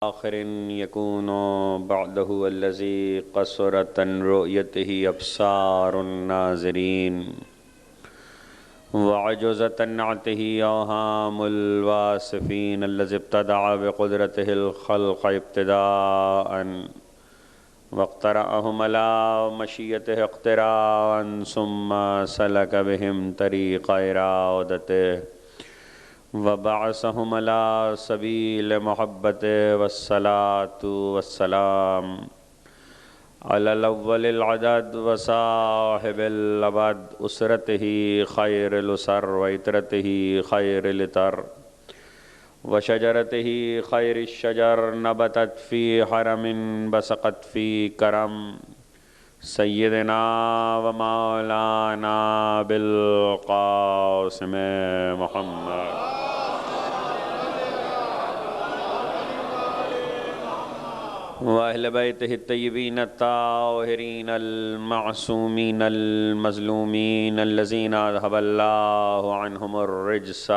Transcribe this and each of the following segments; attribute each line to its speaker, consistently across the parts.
Speaker 1: آخر يكون بعده الذي قصرت عن رؤيته أبصار الناظرين وعجزت عن نعته أوهام الواصفين الذي ابتدع بقدرته الخلق ابتداء واقترأهم على مشيته اقتراء ثم سلك بهم طريق إرادته وبعثهم على سبيل محبته والصلاة والسلام على الأول العدد وصاحب الأبد أسرته خير الأسر وإترته خير الإتر وشجرته خير الشجر نبتت في حرم بسقت في كرم سيدنا ومولانا بالقاسم محمد وأهل بيته الطيبين الطاهرين المعصومين المظلومين الذين أذهب الله عنهم الرجس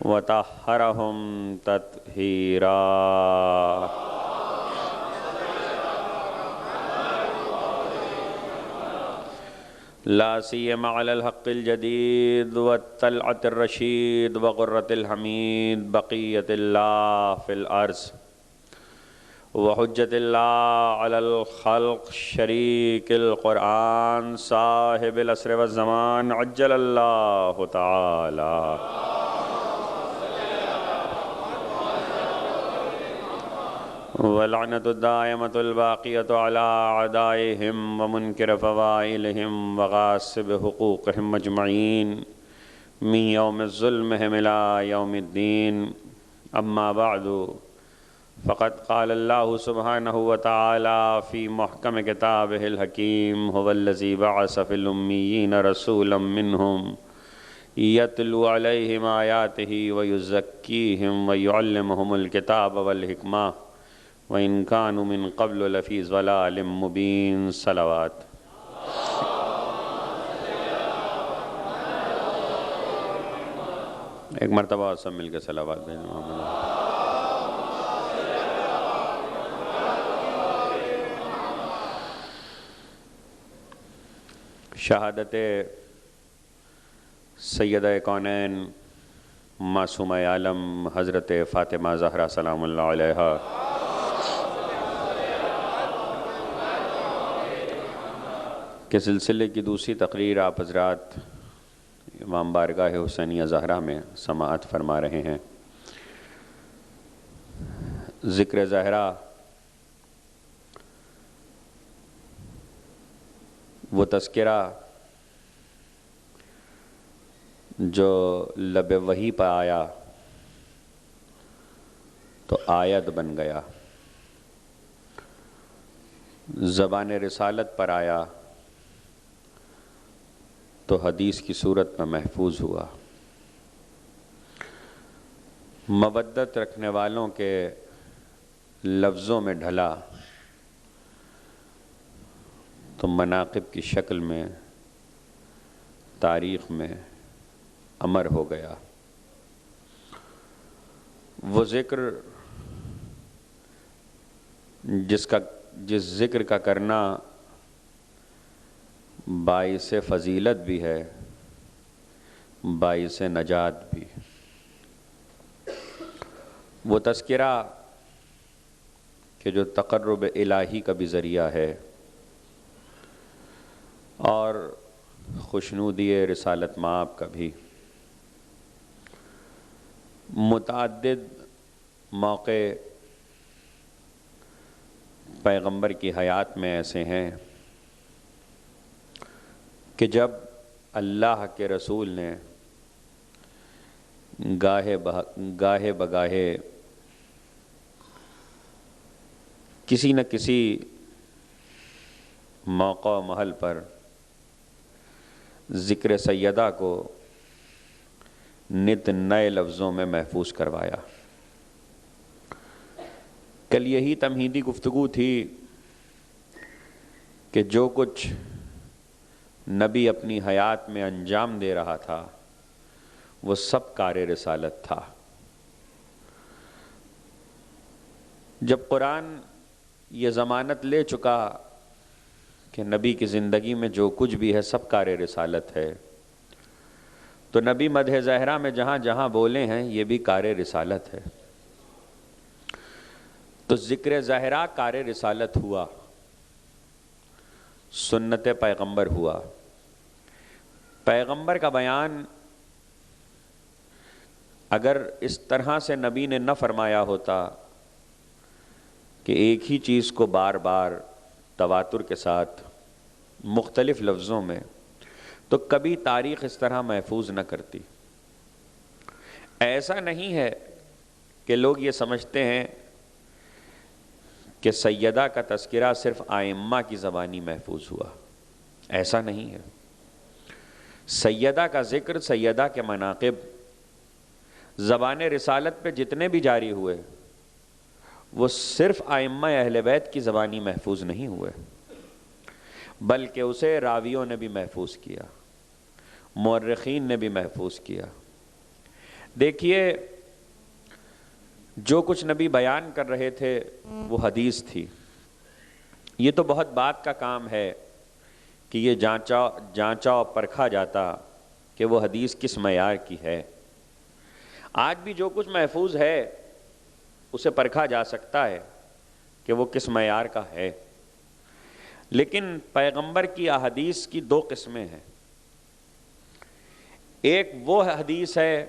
Speaker 1: وطهرهم تطهيرا لا سيما على الحق الجديد والطلعة الرشيد وغرة الحميد بقية الله في الأرض وحجة الله على الخلق شريك القرآن صاحب العصر والزمان عجل الله تعالى واللعنة الدائمة الباقية على أعدائهم ومنكر فضائلهم وغاصب حقوقهم أجمعين من يوم ظلمهم إلى يوم الدين أما بعد فقد قال الله سبحانه وتعالى في محكم كتابه الحكيم هو الذي بعث في الأميين رسولا منهم يتلو عليهم آياته ويزكيهم ويعلمهم الكتاب والحكمة وإن كانوا من قبل لفي ضلال مبين صلوات ایک مرتبہ سب مل کے صلوات بھیجیں محمد شہادت سیدہ کونین معصومہ عالم حضرت فاطمہ زہرا سلام اللہ علیہا کے سلسلے کی دوسری تقریر آپ حضرات امام بارگاہ حسینیہ زہرا میں سماعت فرما رہے ہیں۔ ذکر زہرا وہ تذکرہ جو لب وحی پر آیا تو آیت بن گیا، زبان رسالت پر آیا تو حدیث کی صورت میں محفوظ ہوا، مودت رکھنے والوں کے لفظوں میں ڈھلا تو مناقب کی شکل میں تاریخ میں امر ہو گیا۔ وہ ذکر جس ذکر کا کرنا باعث فضیلت بھی ہے، باعث نجات بھی، وہ تذکرہ کہ جو تقرب الہی کا بھی ذریعہ ہے اور خوشنودی رسالت مآب کا بھی۔ متعدد موقع پیغمبر کی حیات میں ایسے ہیں کہ جب اللہ کے رسول نے گاہے بگاہے کسی نہ کسی موقع و محل پر ذکر سیدہ کو نت نئے لفظوں میں محفوظ کروایا۔ کل یہی تمہیدی گفتگو تھی کہ جو کچھ نبی اپنی حیات میں انجام دے رہا تھا وہ سب کار رسالت تھا۔ جب قرآن یہ ضمانت لے چکا کہ نبی کی زندگی میں جو کچھ بھی ہے سب کار رسالت ہے، تو نبی مدح زہرا میں جہاں جہاں بولے ہیں یہ بھی کار رسالت ہے۔ تو ذکر زہرا کار رسالت ہوا، سنت پیغمبر ہوا۔ پیغمبر کا بیان اگر اس طرح سے نبی نے نہ فرمایا ہوتا کہ ایک ہی چیز کو بار بار تواتر کے ساتھ مختلف لفظوں میں، تو کبھی تاریخ اس طرح محفوظ نہ کرتی۔ ایسا نہیں ہے کہ لوگ یہ سمجھتے ہیں کہ سیدہ کا تذکرہ صرف ائمہ کی زبانی محفوظ ہوا، ایسا نہیں ہے۔ سیدہ کا ذکر، سیدہ کے مناقب زبان رسالت پہ جتنے بھی جاری ہوئے وہ صرف ائمہ اہل بیت کی زبانی محفوظ نہیں ہوئے، بلکہ اسے راویوں نے بھی محفوظ کیا، مورخین نے بھی محفوظ کیا۔ دیکھیے جو کچھ نبی بیان کر رہے تھے وہ حدیث تھی۔ یہ تو بہت بات کا کام ہے کہ یہ جانچا اور پرکھا جاتا کہ وہ حدیث کس معیار کی ہے۔ آج بھی جو کچھ محفوظ ہے اسے پرکھا جا سکتا ہے کہ وہ کس معیار کا ہے، لیکن پیغمبر کی احادیث کی دو قسمیں ہیں۔ ایک وہ حدیث ہے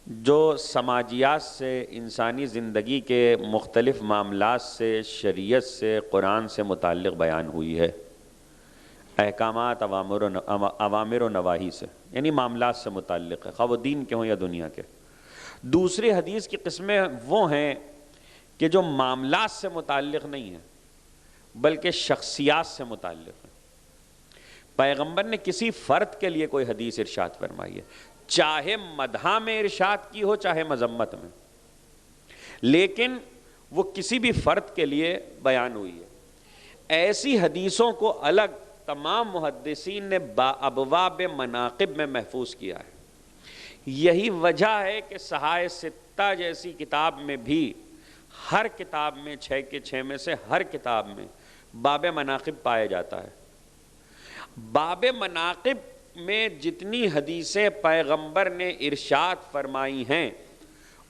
Speaker 1: جو سماجیات سے، انسانی زندگی کے مختلف معاملات سے، شریعت سے، قرآن سے متعلق بیان ہوئی ہے، احکامات، اوامر و نواہی سے، یعنی معاملات سے متعلق ہے، خواہ وہ دین کے ہوں یا دنیا کے۔ دوسری حدیث کی قسمیں وہ ہیں کہ جو معاملات سے متعلق نہیں ہیں بلکہ شخصیات سے متعلق ہیں۔ پیغمبر نے کسی فرد کے لیے کوئی حدیث ارشاد فرمائی ہے، چاہے مدح میں ارشاد کی ہو چاہے مذمت میں، لیکن وہ کسی بھی فرد کے لیے بیان ہوئی ہے۔ ایسی حدیثوں کو الگ تمام محدثین نے ابواب مناقب میں محفوظ کیا ہے۔ یہی وجہ ہے کہ صحائح ستہ جیسی کتاب میں بھی، ہر کتاب میں 6 کے 6 میں سے ہر کتاب میں باب مناقب پایا جاتا ہے۔ باب مناقب میں جتنی حدیثیں پیغمبر نے ارشاد فرمائی ہیں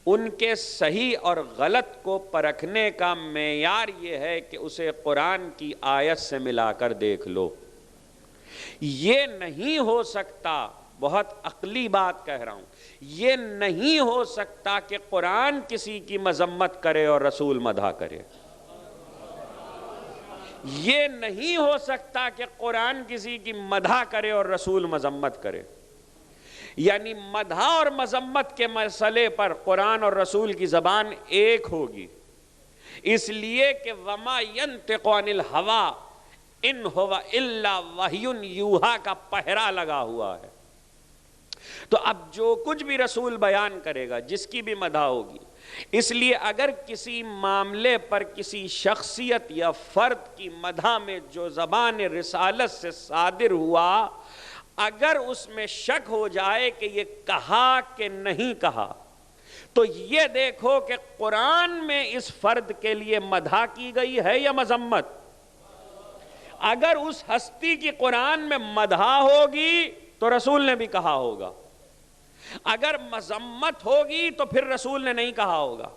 Speaker 1: ان کے صحیح اور غلط کو پرکھنے کا معیار یہ ہے کہ اسے قرآن کی آیت سے ملا کر دیکھ لو۔ یہ نہیں ہو سکتا، بہت عقلی بات کہہ رہا ہوں، یہ نہیں ہو سکتا کہ قرآن کسی کی مذمت کرے اور رسول مدح کرے۔ یہ نہیں ہو سکتا کہ قرآن کسی کی مدح کرے اور رسول مذمت کرے۔ یعنی مدح اور مذمت کے مسئلے پر قرآن اور رسول کی زبان ایک ہوگی، اس لیے کہ وَمَا يَنْطِقُ عَنِ الْهَوَىٰ إِنْ هُوَ إِلَّا وَحْيٌ یُوحَىٰ کا پہرا لگا ہوا ہے۔ تو اب جو کچھ بھی رسول بیان کرے گا، جس کی بھی مدح ہوگی، اس لیے اگر کسی معاملے پر کسی شخصیت یا فرد کی مدح میں جو زبان رسالت سے صادر ہوا، اگر اس میں شک ہو جائے کہ یہ کہا کہ نہیں کہا، تو یہ دیکھو کہ قرآن میں اس فرد کے لیے مدح کی گئی ہے یا مذمت۔ اگر اس ہستی کی قرآن میں مدح ہوگی تو رسول نے بھی کہا ہوگا، اگر مذمت ہوگی تو پھر رسول نے نہیں کہا ہوگا۔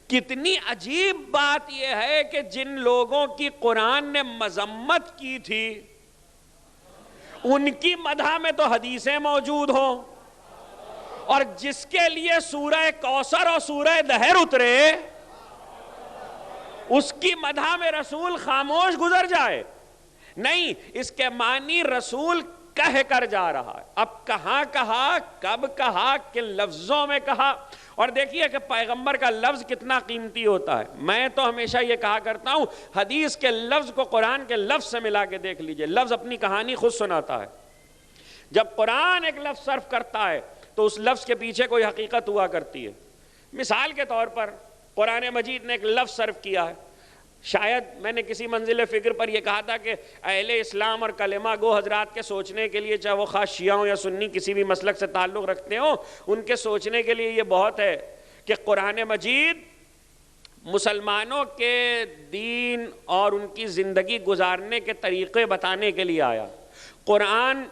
Speaker 1: کتنی عجیب بات یہ ہے کہ جن لوگوں کی قرآن نے مذمت کی تھی ان کی مدح میں تو حدیثیں موجود ہوں، اور جس کے لیے سورہ کوثر اور سورہ دہر اترے اس کی مدح میں رسول خاموش گزر جائے۔ نہیں، اس کے معنی رسول کہہ کر جا رہا ہے۔ اب کہاں کہا، کب کہا، کن لفظوں میں کہا، اور دیکھیے کہ پیغمبر کا لفظ کتنا قیمتی ہوتا ہے۔ میں تو ہمیشہ یہ کہا کرتا ہوں، حدیث کے لفظ کو قرآن کے لفظ سے ملا کے دیکھ لیجئے، لفظ اپنی کہانی خود سناتا ہے۔ جب قرآن ایک لفظ صرف کرتا ہے تو اس لفظ کے پیچھے کوئی حقیقت ہوا کرتی ہے۔ مثال کے طور پر قرآن مجید نے ایک لفظ صرف کیا ہے۔ شاید میں نے کسی منزل فکر پر یہ کہا تھا کہ اہل اسلام اور کلمہ گو حضرات کے سوچنے کے لیے، چاہے وہ خاص شیعہ ہوں یا سنی کسی بھی مسلک سے تعلق رکھتے ہوں، ان کے سوچنے کے لیے یہ بہت ہے کہ قرآن مجید مسلمانوں کے دین اور ان کی زندگی گزارنے کے طریقے بتانے کے لیے آیا، قرآن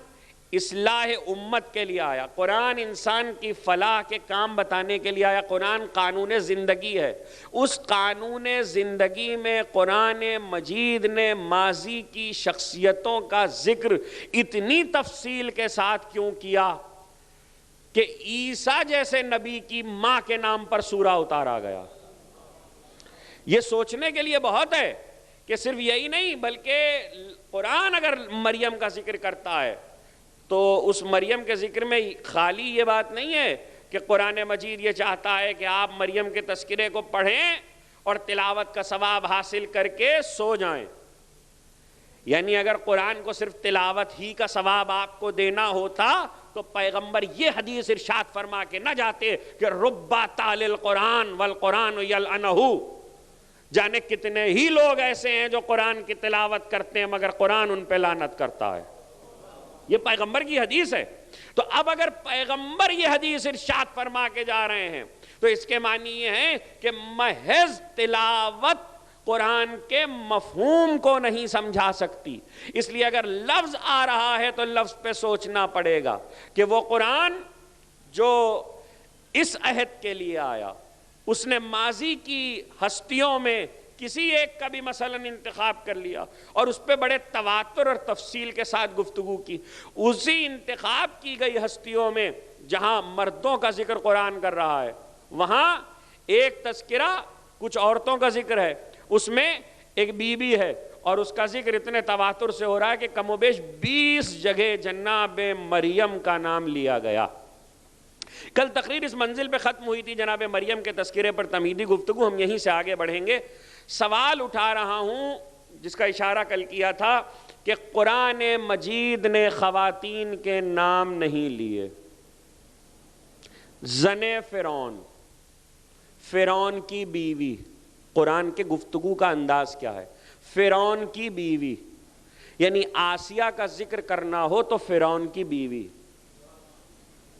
Speaker 1: اصلاح امت کے لیے آیا، قرآن انسان کی فلاح کے کام بتانے کے لیے آیا، قرآن قانون زندگی ہے۔ اس قانون زندگی میں قرآن مجید نے ماضی کی شخصیتوں کا ذکر اتنی تفصیل کے ساتھ کیوں کیا کہ عیسیٰ جیسے نبی کی ماں کے نام پر سورہ اتارا گیا؟ یہ سوچنے کے لیے بہت ہے کہ صرف یہی نہیں، بلکہ قرآن اگر مریم کا ذکر کرتا ہے تو اس مریم کے ذکر میں خالی یہ بات نہیں ہے کہ قرآن مجید یہ چاہتا ہے کہ آپ مریم کے تذکرے کو پڑھیں اور تلاوت کا ثواب حاصل کر کے سو جائیں۔ یعنی اگر قرآن کو صرف تلاوت ہی کا ثواب آپ کو دینا ہوتا تو پیغمبر یہ حدیث ارشاد فرما کے نہ جاتے کہ ربا تال القرآن والقرآن یلعنہ، جانے کتنے ہی لوگ ایسے ہیں جو قرآن کی تلاوت کرتے ہیں مگر قرآن ان پہ لعنت کرتا ہے۔ یہ پیغمبر کی حدیث ہے۔ تو اب اگر پیغمبر یہ حدیث ارشاد فرما کے جا رہے ہیں تو اس کے معنی یہ ہے کہ محض تلاوت قرآن کے مفہوم کو نہیں سمجھا سکتی، اس لیے اگر لفظ آ رہا ہے تو لفظ پہ سوچنا پڑے گا کہ وہ قرآن جو اس عہد کے لیے آیا اس نے ماضی کی ہستیوں میں کسی ایک کا بھی مثلا انتخاب کر لیا اور اس پہ بڑے تواتر اور تفصیل کے ساتھ گفتگو کی، اسی انتخاب کی گئی ہستیوں میں جہاں مردوں کا ذکر قرآن کر رہا ہے وہاں ایک تذکرہ کچھ عورتوں کا ذکر ہے، اس میں ایک بی بی ہے اور اس کا ذکر اتنے تواتر سے ہو رہا ہے کہ کم و بیش 20 جگہ جناب مریم کا نام لیا گیا۔ کل تقریر اس منزل پہ ختم ہوئی تھی جناب مریم کے تذکرے پر تمہیدی گفتگو، ہم یہیں سے آگے بڑھیں گے۔ سوال اٹھا رہا ہوں جس کا اشارہ کل کیا تھا کہ قرآن مجید نے خواتین کے نام نہیں لیے۔ زن فرعون، فرعون کی بیوی، قرآن کے گفتگو کا انداز کیا ہے؟ فرعون کی بیوی، یعنی آسیہ کا ذکر کرنا ہو تو فرعون کی بیوی،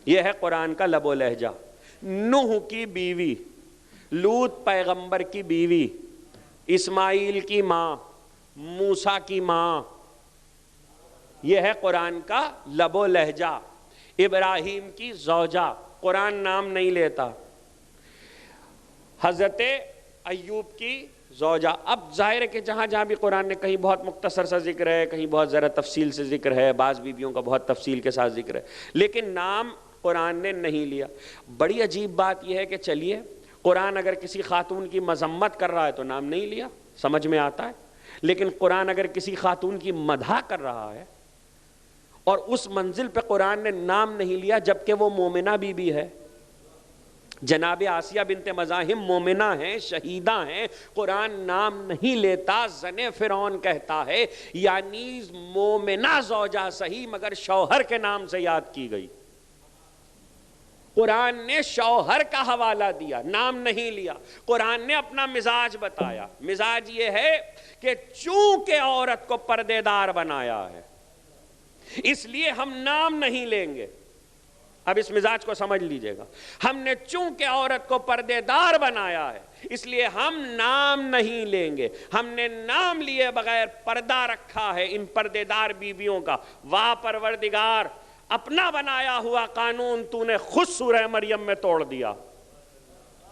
Speaker 1: یہ ہے قرآن کا لب و لہجہ۔ نوح کی بیوی، لوط پیغمبر کی بیوی، اسماعیل کی ماں، موسیٰ کی ماں، یہ ہے قرآن کا لب و لہجہ۔ ابراہیم کی زوجہ، قرآن نام نہیں لیتا۔ حضرت ایوب کی زوجہ۔ اب ظاہر ہے کہ جہاں جہاں بھی قرآن نے کہیں بہت مختصر سا ذکر ہے، کہیں بہت ذرا تفصیل سے ذکر ہے، بعض بیویوں کا بہت تفصیل کے ساتھ ذکر ہے، لیکن نام قرآن نے نہیں لیا۔ بڑی عجیب بات یہ ہے کہ چلیے قرآن اگر کسی خاتون کی مذمت کر رہا ہے تو نام نہیں لیا، سمجھ میں آتا ہے، لیکن قرآن اگر کسی خاتون کی مدح کر رہا ہے اور اس منزل پہ قرآن نے نام نہیں لیا جبکہ وہ مومنہ بی بی ہے، جناب آسیہ بنت مزاحم مومنہ ہیں، شہیدہ ہیں، قرآن نام نہیں لیتا، زن فرعون کہتا ہے، یعنی مومنہ زوجہ صحیح مگر شوہر کے نام سے یاد کی گئی۔ قرآن نے شوہر کا حوالہ دیا، نام نہیں لیا۔ قرآن نے اپنا مزاج بتایا، مزاج یہ ہے کہ چونکہ عورت کو پردے دار بنایا ہے اس لیے ہم نام نہیں لیں گے۔ اب اس مزاج کو سمجھ لیجئے گا، ہم نے چونکہ عورت کو پردے دار بنایا ہے اس لیے ہم نام نہیں لیں گے، ہم نے نام لیے بغیر پردہ رکھا ہے ان پردے دار بیویوں کا۔ واہ پروردگار، اپنا بنایا ہوا قانون تو نے خود سورہ مریم میں توڑ دیا۔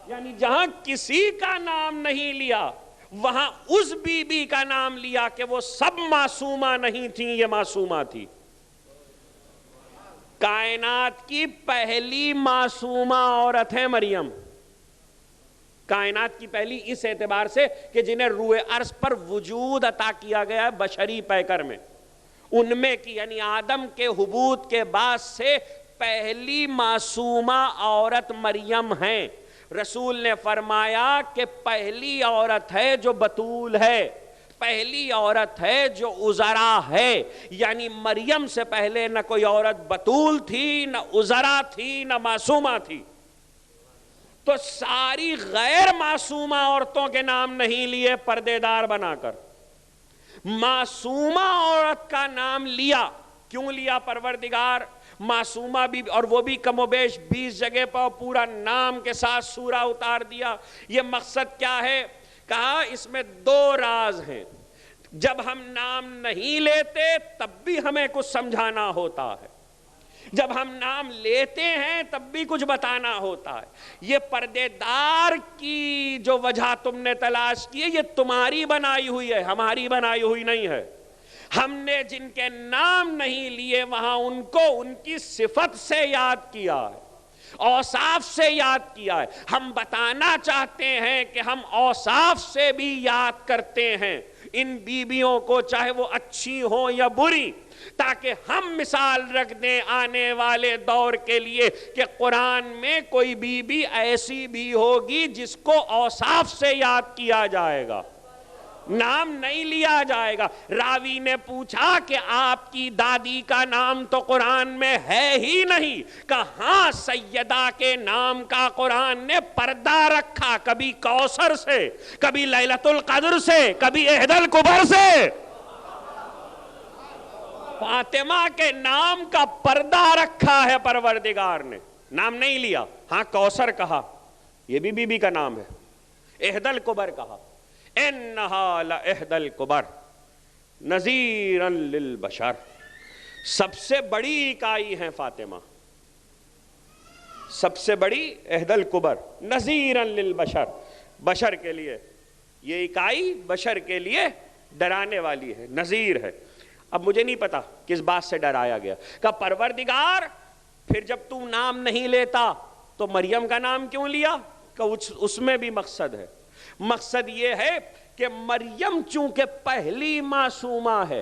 Speaker 1: یعنی جہاں کسی کا نام نہیں لیا وہاں اس بی بی کا نام لیا کہ وہ سب معصومہ نہیں تھیں، یہ معصومہ تھی۔ کائنات کی پہلی معصومہ عورت ہے مریم، کائنات کی پہلی اس اعتبار سے کہ جنہیں روئے عرض پر وجود عطا کیا گیا ہے بشری پیکر میں، ان میں کی یعنی آدم کے حبوط کے بعد سے پہلی معصومہ عورت مریم ہیں۔ رسول نے فرمایا کہ پہلی عورت ہے جو بتول ہے، پہلی عورت ہے جو عذرا ہے، یعنی مریم سے پہلے نہ کوئی عورت بتول تھی، نہ عذرا تھی، نہ معصومہ تھی۔ تو ساری غیر معصومہ عورتوں کے نام نہیں لیے پردے دار بنا کر، معصومہ عورت کا نام لیا۔ کیوں لیا پروردگار؟
Speaker 2: معصومہ بھی، اور وہ بھی کم و بیش 20 جگہ پر پورا نام کے ساتھ سورہ اتار دیا۔ یہ مقصد کیا ہے؟ کہا اس میں 2 راز ہیں۔ جب ہم نام نہیں لیتے تب بھی ہمیں کچھ سمجھانا ہوتا ہے، جب ہم نام لیتے ہیں تب بھی کچھ بتانا ہوتا ہے۔ یہ پردے دار کی جو وجہ تم نے تلاش کی ہے یہ تمہاری بنائی ہوئی ہے، ہماری بنائی ہوئی نہیں ہے۔ ہم نے جن کے نام نہیں لیے وہاں ان کو ان کی صفت سے یاد کیا ہے، اوصاف سے یاد کیا ہے۔ ہم بتانا چاہتے ہیں کہ ہم اوصاف سے بھی یاد کرتے ہیں ان بیویوں کو، چاہے وہ اچھی ہوں یا بری، تاکہ ہم مثال رکھ دیں آنے والے دور کے لیے کہ قرآن میں کوئی بیوی ایسی بھی ہوگی جس کو اوصاف سے یاد کیا جائے گا، نام نہیں لیا جائے گا۔ راوی نے پوچھا کہ آپ کی دادی کا نام تو قرآن میں ہے ہی نہیں، کہا ہاں سیدہ کے نام کا قرآن نے پردہ رکھا، کبھی کوثر سے، کبھی لیلۃ القدر سے، کبھی احد الکبر سے۔ فاطمہ کے نام کا پردہ رکھا ہے پروردگار نے، نام نہیں لیا۔ ہاں کوثر کہا، یہ بھی بی بی کا نام ہے۔ احد الکبر کہا، انہا لإحد الکبر نذیرا للبشر، سب سے بڑی اکائی ہے فاطمہ، سب سے بڑی احد الکبر نذیرا للبشر، بشر کے لیے یہ اکائی بشر کے لیے ڈرانے والی ہے، نذیر ہے۔ اب مجھے نہیں پتا کس بات سے ڈرایا گیا، کہ پروردگار پھر جب تو نام نہیں لیتا تو مریم کا نام کیوں لیا؟ کہ اس میں بھی مقصد ہے۔ مقصد یہ ہے کہ مریم چونکہ پہلی معصومہ ہے،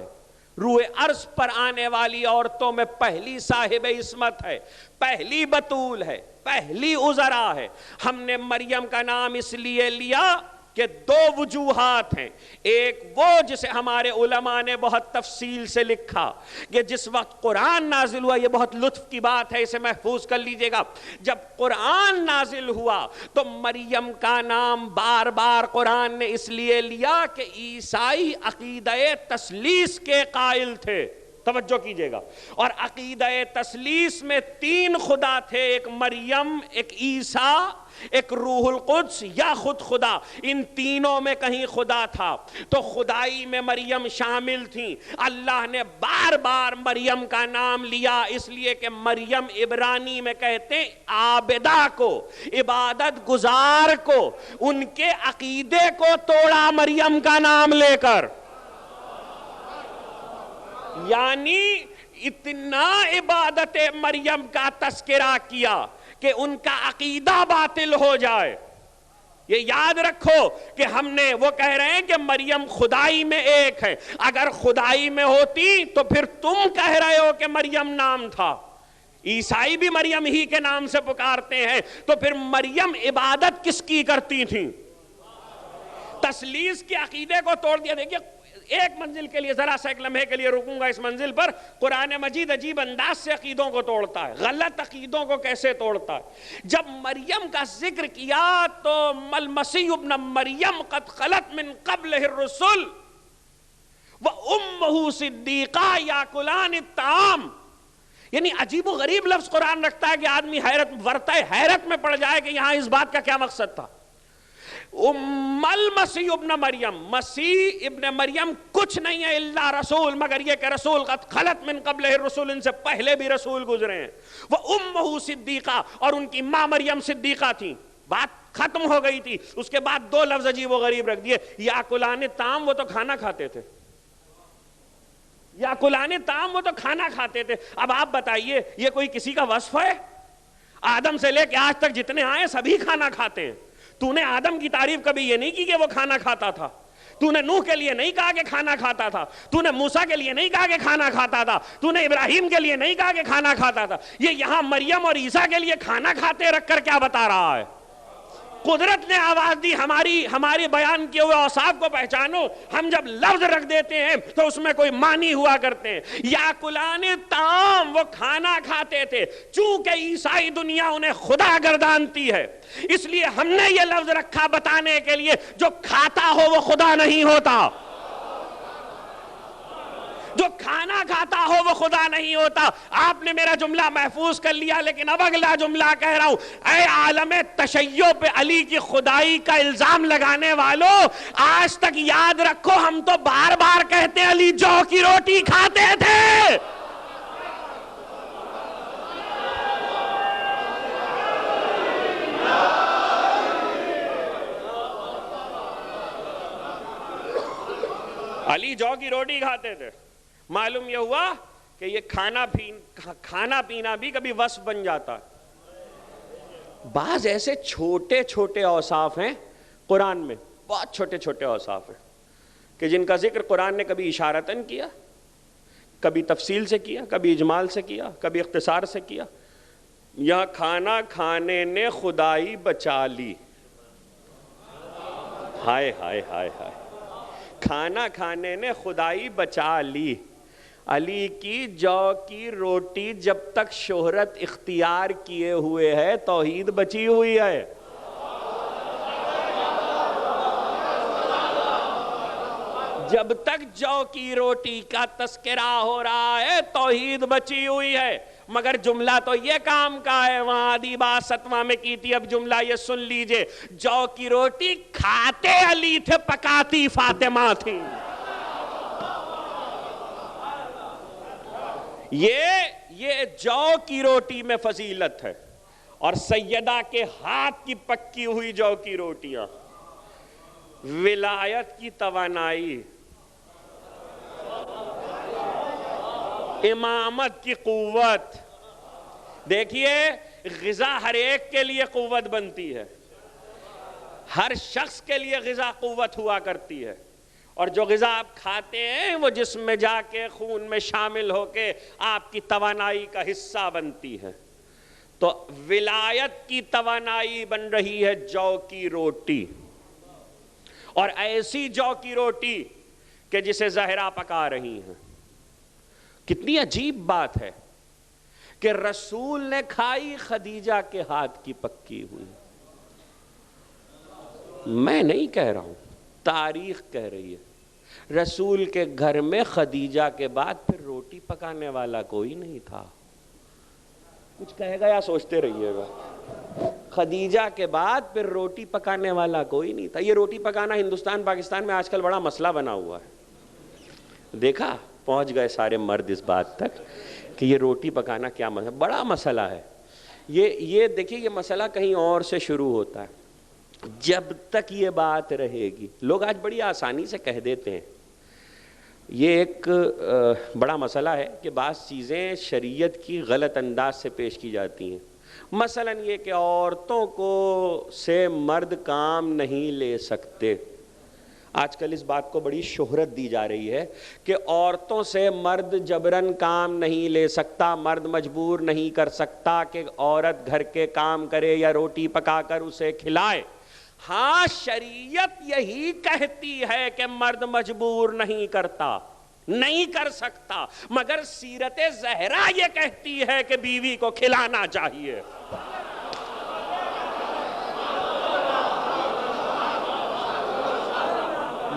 Speaker 2: روح عرض پر آنے والی عورتوں میں پہلی صاحب عصمت ہے، پہلی بتول ہے، پہلی عذرا ہے، ہم نے مریم کا نام اس لیے لیا کہ 2 وجوہات ہیں۔ ایک وہ جسے ہمارے علماء نے بہت تفصیل سے لکھا کہ جس وقت قرآن نازل ہوا، یہ بہت لطف کی بات ہے، اسے محفوظ کر لیجئے گا، جب قرآن نازل ہوا تو مریم کا نام بار بار قرآن نے اس لیے لیا کہ عیسائی عقیدہ تثلیث کے قائل تھے۔ توجہ کیجئے گا، اور عقیدہ تثلیث میں 3 خدا تھے، ایک مریم، ایک عیسیٰ، ایک روح القدس یا خود خدا، ان تینوں میں کہیں خدا تھا، تو خدائی میں مریم شامل تھیں۔ اللہ نے بار بار مریم کا نام لیا اس لیے کہ مریم عبرانی میں کہتے ہیں عابدہ کو، عبادت گزار کو، ان کے عقیدے کو توڑا مریم کا نام لے کر، یعنی اتنا عبادت مریم کا تذکرہ کیا کہ ان کا عقیدہ باطل ہو جائے۔ یہ یاد رکھو کہ ہم نے، وہ کہہ رہے ہیں کہ مریم خدائی میں ایک ہے، اگر خدائی میں ہوتی تو پھر تم کہہ رہے ہو کہ مریم نام تھا، عیسائی بھی مریم ہی کے نام سے پکارتے ہیں، تو پھر مریم عبادت کس کی کرتی تھیں؟ تثلیث کے عقیدے کو توڑ دیا۔ دیکھیے ایک منزل کے لیے، ذرا سا ایک لمحے کے لیے رکوں گا اس منزل پر، قرآن مجید عجیب انداز سے عقیدوں کو توڑتا ہے، غلط عقیدوں کو کیسے توڑتا ہے۔ جب مریم کا ذکر کیا تو المسیح ابن مریم قد خلت من قبلہ الرسل وامہ صدیقہ یاکلان الطعام، یعنی عجیب و غریب لفظ قرآن رکھتا ہے کہ آدمی حیرت میں پڑ جائے کہ یہاں اس بات کا کیا مقصد تھا۔ المسیح ابن مریم، مسیح ابن مریم کچھ نہیں ہے الا رسول، مگر یہ کہ رسول قد خلت من قبلہ الرسول، ان سے پہلے بھی رسول گزرے ہیں، وامہ صدیقہ، اور ان کی ماں مریم صدیقہ تھی۔ بات ختم ہو گئی تھی، اس کے بعد 2 لفظ عجیب و غریب رکھ دیے، یاکلان الطعام، وہ تو کھانا کھاتے تھے، یاکلان الطعام، وہ تو کھانا کھاتے تھے۔ اب آپ بتائیے یہ کوئی کسی کا وصف ہے؟ آدم سے لے کے آج تک جتنے آئے سبھی کھانا کھاتے ہیں۔ تو نے آدم کی تعریف کبھی یہ نہیں کی کہ وہ کھانا کھاتا تھا، تو نے نوح کے لیے نہیں کہا کہ کھانا کھاتا تھا، تو نے موسیٰ کے لیے نہیں کہا کہ کھانا کھاتا تھا، تو نے ابراہیم کے لیے نہیں کہا کہ کھانا کھاتا تھا۔ یہ یہاں مریم اور عیسیٰ کے لیے کھانا کھاتے رکھ کر کیا بتا رہا ہے؟ قدرت نے آواز دی، ہماری بیان کیے ہوئے اوصاف کو پہچانو۔ ہم جب لفظ رکھ دیتے ہیں تو اس میں کوئی معنی ہوا کرتے ہیں۔ یاکلان الطعام، وہ کھانا کھاتے تھے، چونکہ عیسائی دنیا انہیں خدا گردانتی ہے اس لیے ہم نے یہ لفظ رکھا بتانے کے لیے جو کھاتا ہو وہ خدا نہیں ہوتا۔ جو کھانا کھاتا ہو وہ خدا نہیں ہوتا. آپ نے میرا جملہ محفوظ کر لیا, لیکن اب اگلا جملہ کہہ رہا ہوں. اے عالم تشیع پہ علی کی خدائی کا الزام لگانے والوں, آج تک یاد رکھو ہم تو بار بار کہتے علی جو کی روٹی کھاتے تھے. علی جو کی روٹی کھاتے تھے. معلوم یہ ہوا کہ یہ کھانا پینا بھی کبھی وصف بن جاتا. بعض ایسے چھوٹے چھوٹے اوصاف ہیں قرآن میں, بہت چھوٹے چھوٹے اوصاف ہیں کہ جن کا ذکر قرآن نے کبھی اشارتاً کیا, کبھی تفصیل سے کیا, کبھی اجمال سے کیا, کبھی اختصار سے کیا. یہاں کھانا کھانے نے خدائی بچا لی. ہائے ہائے ہائے ہائے, کھانا کھانے نے خدائی بچا لی. علی کی جو کی روٹی جب تک شہرت اختیار کیے ہوئے ہے توحید بچی ہوئی ہے. جب تک جو کی روٹی کا تذکرہ ہو رہا ہے توحید بچی ہوئی ہے. مگر جملہ تو یہ کام کا ہے, وہاں آدھی بات ستواں میں کی تھی, اب جملہ یہ سن لیجئے. جو کی روٹی کھاتے علی تھے, پکاتی فاطمہ تھی. یہ جو کی روٹی میں فضیلت ہے, اور سیدہ کے ہاتھ کی پکی ہوئی جو کی روٹیاں, ولایت کی توانائی, امامت کی قوت. دیکھیے غذا ہر ایک کے لیے قوت بنتی ہے, ہر شخص کے لیے غذا قوت ہوا کرتی ہے, اور جو غذا آپ کھاتے ہیں وہ جسم میں جا کے خون میں شامل ہو کے آپ کی توانائی کا حصہ بنتی ہے. تو ولایت کی توانائی بن رہی ہے جو کی روٹی, اور ایسی جو کی روٹی کہ جسے زہرا پکا رہی ہیں. کتنی عجیب بات ہے کہ رسول نے کھائی خدیجہ کے ہاتھ کی پکی ہوئی. میں نہیں کہہ رہا ہوں, تاریخ کہہ رہی ہے. رسول کے گھر میں خدیجہ کے بعد پھر روٹی پکانے والا کوئی نہیں تھا. کچھ کہے گا یا سوچتے رہیے گا. خدیجہ کے بعد پھر روٹی پکانے والا کوئی نہیں تھا. یہ روٹی پکانا ہندوستان پاکستان میں آج کل بڑا مسئلہ بنا ہوا ہے. دیکھا پہنچ گئے سارے مرد اس بات تک کہ یہ روٹی پکانا کیا مسئلہ, بڑا مسئلہ ہے. یہ دیکھیے یہ مسئلہ کہیں اور سے شروع ہوتا ہے. جب تک یہ بات رہے گی, لوگ آج بڑی آسانی سے کہہ دیتے ہیں. یہ ایک بڑا مسئلہ ہے کہ بعض چیزیں شریعت کی غلط انداز سے پیش کی جاتی ہیں. مثلا یہ کہ عورتوں کو سے مرد کام نہیں لے سکتے. آج کل اس بات کو بڑی شہرت دی جا رہی ہے کہ عورتوں سے مرد جبرن کام نہیں لے سکتا, مرد مجبور نہیں کر سکتا کہ عورت گھر کے کام کرے یا روٹی پکا کر اسے کھلائے. ہاں شریعت یہی کہتی ہے کہ مرد مجبور نہیں کرتا, نہیں کر سکتا, مگر سیرت زہرا یہ کہتی ہے کہ بیوی کو کھلانا چاہیے.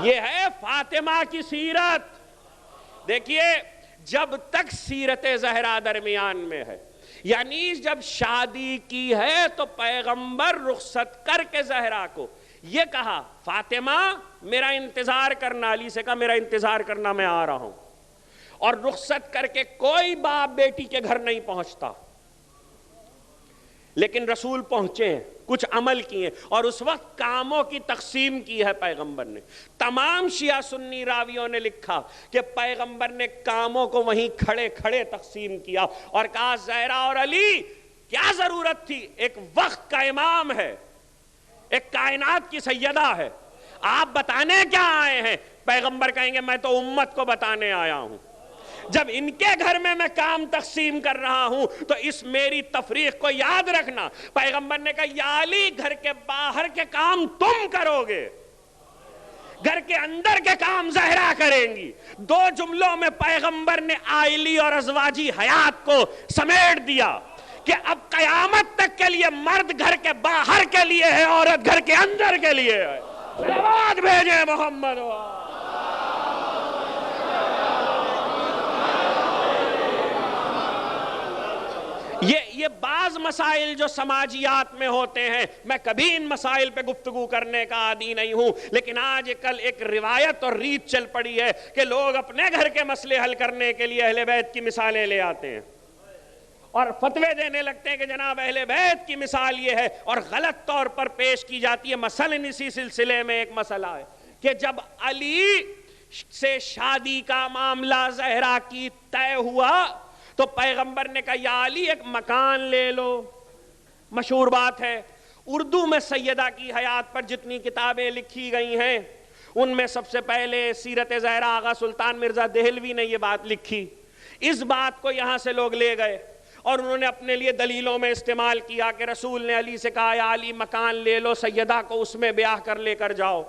Speaker 2: یہ ہے فاطمہ کی سیرت. دیکھیے جب تک سیرت زہرا درمیان میں ہے, یعنی جب شادی کی ہے تو پیغمبر رخصت کر کے زہرا کو یہ کہا فاطمہ میرا انتظار کرنا, علی سے کہا میرا انتظار کرنا میں آ رہا ہوں, اور رخصت کر کے کوئی باپ بیٹی کے گھر نہیں پہنچتا. لیکن رسول پہنچے ہیں, کچھ عمل کیے, اور اس وقت کاموں کی تقسیم کی ہے پیغمبر نے. تمام شیعہ سنی راویوں نے لکھا کہ پیغمبر نے کاموں کو وہیں کھڑے کھڑے تقسیم کیا اور کہا زہرا اور علی کیا ضرورت تھی, ایک وقت کا امام ہے, ایک کائنات کی سیدہ ہے, آپ بتانے کیا آئے ہیں؟ پیغمبر کہیں گے میں تو امت کو بتانے آیا ہوں. جب ان کے گھر میں کام تقسیم کر رہا ہوں تو اس میری تفریق کو یاد رکھنا. پیغمبر نے کہا یا علی گھر کے باہر کے کام تم کرو گے, گھر کے اندر کے کام زہرا کریں گی. دو جملوں میں پیغمبر نے عائلی اور ازواجی حیات کو سمیٹ دیا کہ اب قیامت تک کے لیے مرد گھر کے باہر کے لیے ہے, عورت گھر کے اندر کے لیے ہے. صلوات بھیجیں محمد. یہ بعض مسائل جو سماجیات میں ہوتے ہیں، میں کبھی ان مسائل پہ گفتگو کرنے کا عادی نہیں ہوں، لیکن آج کل ایک روایت اور ریت چل پڑی ہے کہ لوگ اپنے گھر کے مسئلے حل کرنے کے لیے اہل بیت کی مثالیں لے آتے ہیں اور فتوے دینے لگتے ہیں کہ جناب اہل بیت کی مثال یہ ہے، اور غلط طور پر پیش کی جاتی ہے۔ مثلاً اسی سلسلے میں ایک مسئلہ ہے کہ جب علی سے شادی کا معاملہ زہرا کی طے ہوا تو پیغمبر نے کہا یا علی ایک مکان لے لو۔ مشہور بات ہے، اردو میں سیدہ کی حیات پر جتنی کتابیں لکھی گئی ہیں ان میں سب سے پہلے سیرت زہرا آغا سلطان مرزا دہلوی نے یہ بات لکھی۔ اس بات کو یہاں سے لوگ لے گئے اور انہوں نے اپنے لیے دلیلوں میں استعمال کیا کہ رسول نے علی سے کہا یا علی مکان لے لو، سیدہ کو اس میں بیاہ کر لے کر جاؤ۔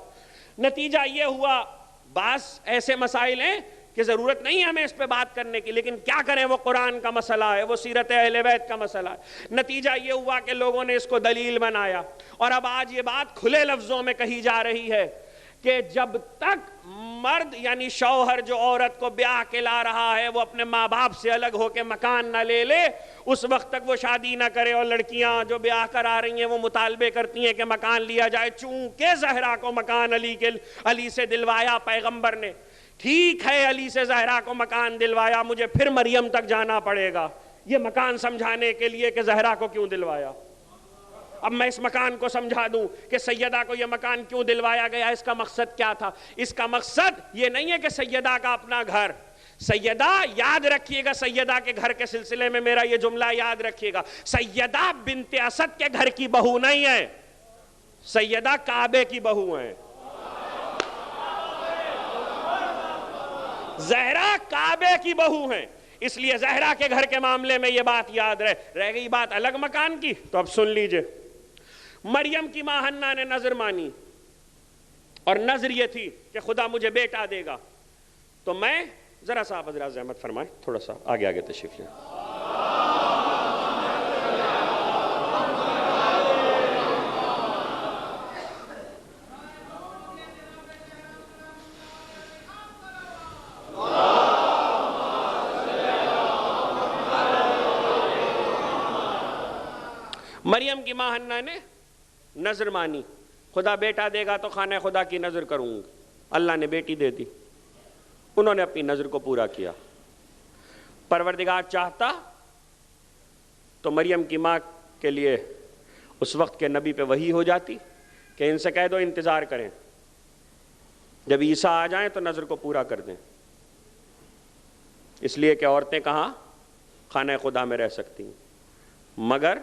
Speaker 2: نتیجہ یہ ہوا، بعض ایسے مسائل ہیں کہ ضرورت نہیں ہے ہمیں اس پہ بات کرنے کی، لیکن کیا کریں، وہ قرآن کا مسئلہ ہے، وہ سیرت اہل بیت کا مسئلہ ہے۔ نتیجہ یہ ہوا کہ لوگوں نے اس کو دلیل بنایا، اور اب آج یہ بات کھلے لفظوں میں کہی جا رہی ہے کہ جب تک مرد یعنی شوہر جو عورت کو بیاہ کے لا رہا ہے وہ اپنے ماں باپ سے الگ ہو کے مکان نہ لے لے، اس وقت تک وہ شادی نہ کرے۔ اور لڑکیاں جو بیاہ کرا رہی ہیں وہ مطالبے کرتی ہیں کہ مکان لیا جائے، چونکہ زہرا کو مکان علی سے دلوایا پیغمبر نے۔ ٹھیک ہے، علی سے زہرا کو مکان دلوایا، مجھے پھر مریم تک جانا پڑے گا یہ مکان سمجھانے کے لیے کہ زہرا کو کیوں دلوایا۔ اب میں اس مکان کو سمجھا دوں کہ سیدہ کو یہ مکان کیوں دلوایا گیا، اس کا مقصد کیا تھا۔ اس کا مقصد یہ نہیں ہے کہ سیدہ کا اپنا گھر، سیدہ یاد رکھیے گا، سیدہ کے گھر کے سلسلے میں میرا یہ جملہ یاد رکھیے گا، سیدہ بنت اسد کے گھر کی بہو نہیں ہے، سیدہ کعبے کی بہو ہیں۔ زہرا کعبے کی بہو ہیں، اس لیے زہرا کے گھر کے معاملے میں یہ بات یاد رہ گئی۔ بات الگ مکان کی تو اب سن لیجئے، مریم کی ماں حنہ نے نظر مانی، اور نظر یہ تھی کہ خدا مجھے بیٹا دے گا، تو میں ذرا سا آپ حضرات زحمت فرمائیں، تھوڑا سا آگے تشریف لیں۔ مریم کی ماں حنہ نے نظر مانی، خدا بیٹا دے گا تو خانہ خدا کی نظر کروں گی۔ اللہ نے بیٹی دے دی، انہوں نے اپنی نظر کو پورا کیا۔ پروردگار چاہتا تو مریم کی ماں کے لیے اس وقت کے نبی پہ وحی ہو جاتی کہ ان سے کہہ دو انتظار کریں، جب عیسیٰ آ جائیں تو نظر کو پورا کر دیں، اس لیے کہ عورتیں کہاں خانہ خدا میں رہ سکتی ہیں۔ مگر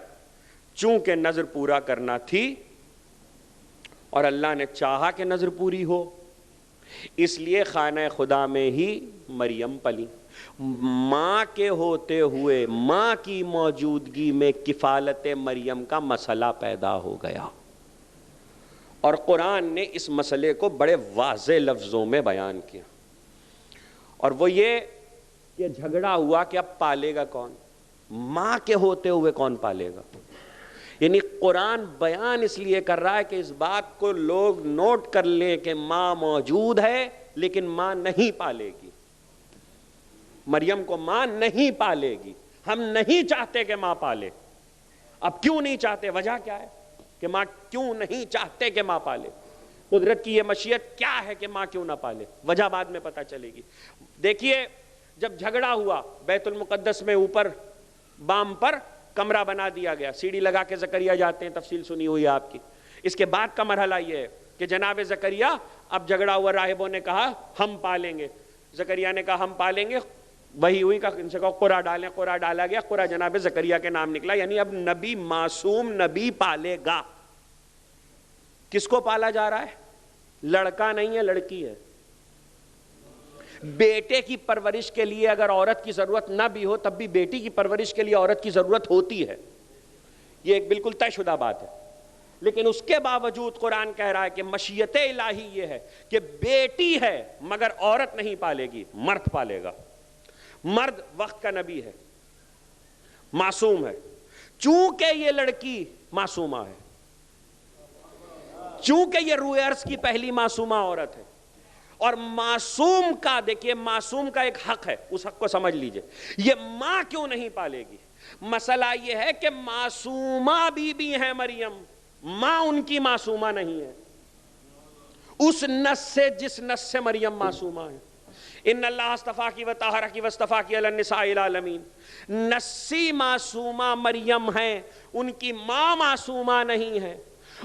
Speaker 2: چونکہ نظر پورا کرنا تھی اور اللہ نے چاہا کہ نظر پوری ہو، اس لیے خانہ خدا میں ہی مریم پلی۔ ماں کے ہوتے ہوئے ماں کی موجودگی میں کفالت مریم کا مسئلہ پیدا ہو گیا، اور قرآن نے اس مسئلے کو بڑے واضح لفظوں میں بیان کیا، اور وہ یہ کہ جھگڑا ہوا کہ اب پالے گا کون، ماں کے ہوتے ہوئے کون پالے گا۔ یعنی قرآن بیان اس لیے کر رہا ہے کہ اس بات کو لوگ نوٹ کر لیں کہ ماں موجود ہے لیکن ماں نہیں پالے گی، مریم کو ماں نہیں پالے گی۔ ہم نہیں چاہتے کہ ماں پالے۔ اب کیوں نہیں چاہتے، وجہ کیا ہے کہ ماں کیوں نہیں چاہتے کہ ماں پالے، قدرت کی یہ مشیت کیا ہے کہ ماں کیوں نہ پالے، وجہ بعد میں پتہ چلے گی۔ دیکھیے جب جھگڑا ہوا، بیت المقدس میں اوپر بام پر کمرہ بنا دیا گیا، سیڑھی لگا کے زکریا جاتے ہیں، تفصیل سنی ہوئی ہے آپ کی۔ اس کے بعد کا مرحلہ یہ ہے کہ جناب زکریا، اب جھگڑا ہوا، راہبوں نے کہا ہم پالیں گے، زکریا نے کہا ہم پالیں گے، وہی ہوئی کہ ان سے کہا قرآن ڈالیں، قرآن ڈالا گیا، قرآن جناب زکریا کے نام نکلا، یعنی اب نبی معصوم نبی پالے گا۔ کس کو پالا جا رہا ہے؟ لڑکا نہیں ہے، لڑکی ہے۔ بیٹے کی پرورش کے لیے اگر عورت کی ضرورت نہ بھی ہو تب بھی بیٹی کی پرورش کے لیے عورت کی ضرورت ہوتی ہے، یہ ایک بالکل طے شدہ بات ہے۔ لیکن اس کے باوجود قرآن کہہ رہا ہے کہ مشیت الہی یہ ہے کہ بیٹی ہے مگر عورت نہیں پالے گی، مرد پالے گا۔ مرد وقت کا نبی ہے، معصوم ہے، چونکہ یہ لڑکی معصومہ ہے، چونکہ یہ روئے ارض کی پہلی معصومہ عورت ہے، اور معصوم کا دیکھیے معصوم کا ایک حق ہے، اس حق کو سمجھ لیجئے۔ یہ ماں کیوں نہیں پالے گی؟ مسئلہ یہ ہے کہ معصومہ بی بی ہیں مریم، ماں ان کی معصومہ نہیں ہے اس نص سے جس نص سے مریم معصومہ ہے۔ ان اللہ اصطفاکی و طہرکی و اصطفاکی علی النساء العالمین، نصی معصومہ مریم ہیں، ان کی ماں معصومہ نہیں ہے۔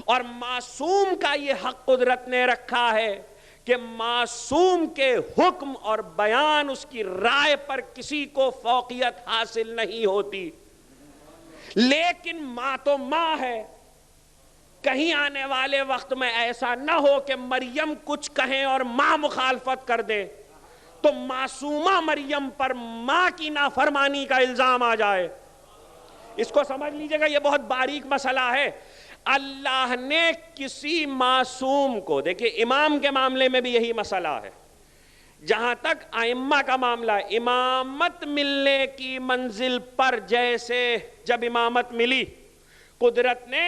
Speaker 2: اور معصوم کا یہ حق قدرت نے رکھا ہے کہ معصوم کے حکم اور بیان، اس کی رائے پر کسی کو فوقیت حاصل نہیں ہوتی، لیکن ماں تو ماں ہے۔ کہیں آنے والے وقت میں ایسا نہ ہو کہ مریم کچھ کہیں اور ماں مخالفت کر دے تو معصومہ مریم پر ماں کی نافرمانی کا الزام آ جائے۔ اس کو سمجھ لیجئے گا، یہ بہت باریک مسئلہ ہے۔ اللہ نے کسی معصوم کو، دیکھیں امام کے معاملے میں بھی یہی مسئلہ ہے، جہاں تک ائمہ کا معاملہ ہے، امامت ملنے کی منزل پر جیسے جب امامت ملی، قدرت نے،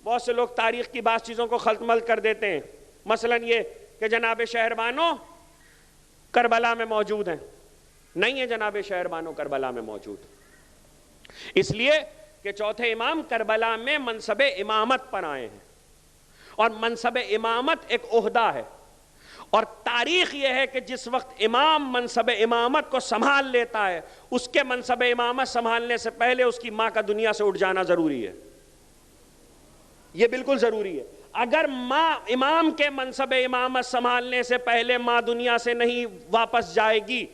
Speaker 2: بہت سے لوگ تاریخ کی بعض چیزوں کو خلط ملط کر دیتے ہیں، مثلا یہ کہ جناب شہربانو کربلا میں موجود ہیں، نہیں ہے جناب شہربانو کربلا میں موجود، اس لیے کہ چوتھے امام کربلا میں منصب امامت پر آئے ہیں، اور منصب امامت ایک عہدہ ہے، اور تاریخ یہ ہے کہ جس وقت امام منصب امامت کو سنبھال لیتا ہے، اس کے منصب امامت سنبھالنے سے پہلے اس کی ماں کا دنیا سے اٹھ جانا ضروری ہے، یہ بالکل ضروری ہے۔ اگر ماں امام کے منصب امامت سنبھالنے سے پہلے ماں دنیا سے نہیں واپس جائے گی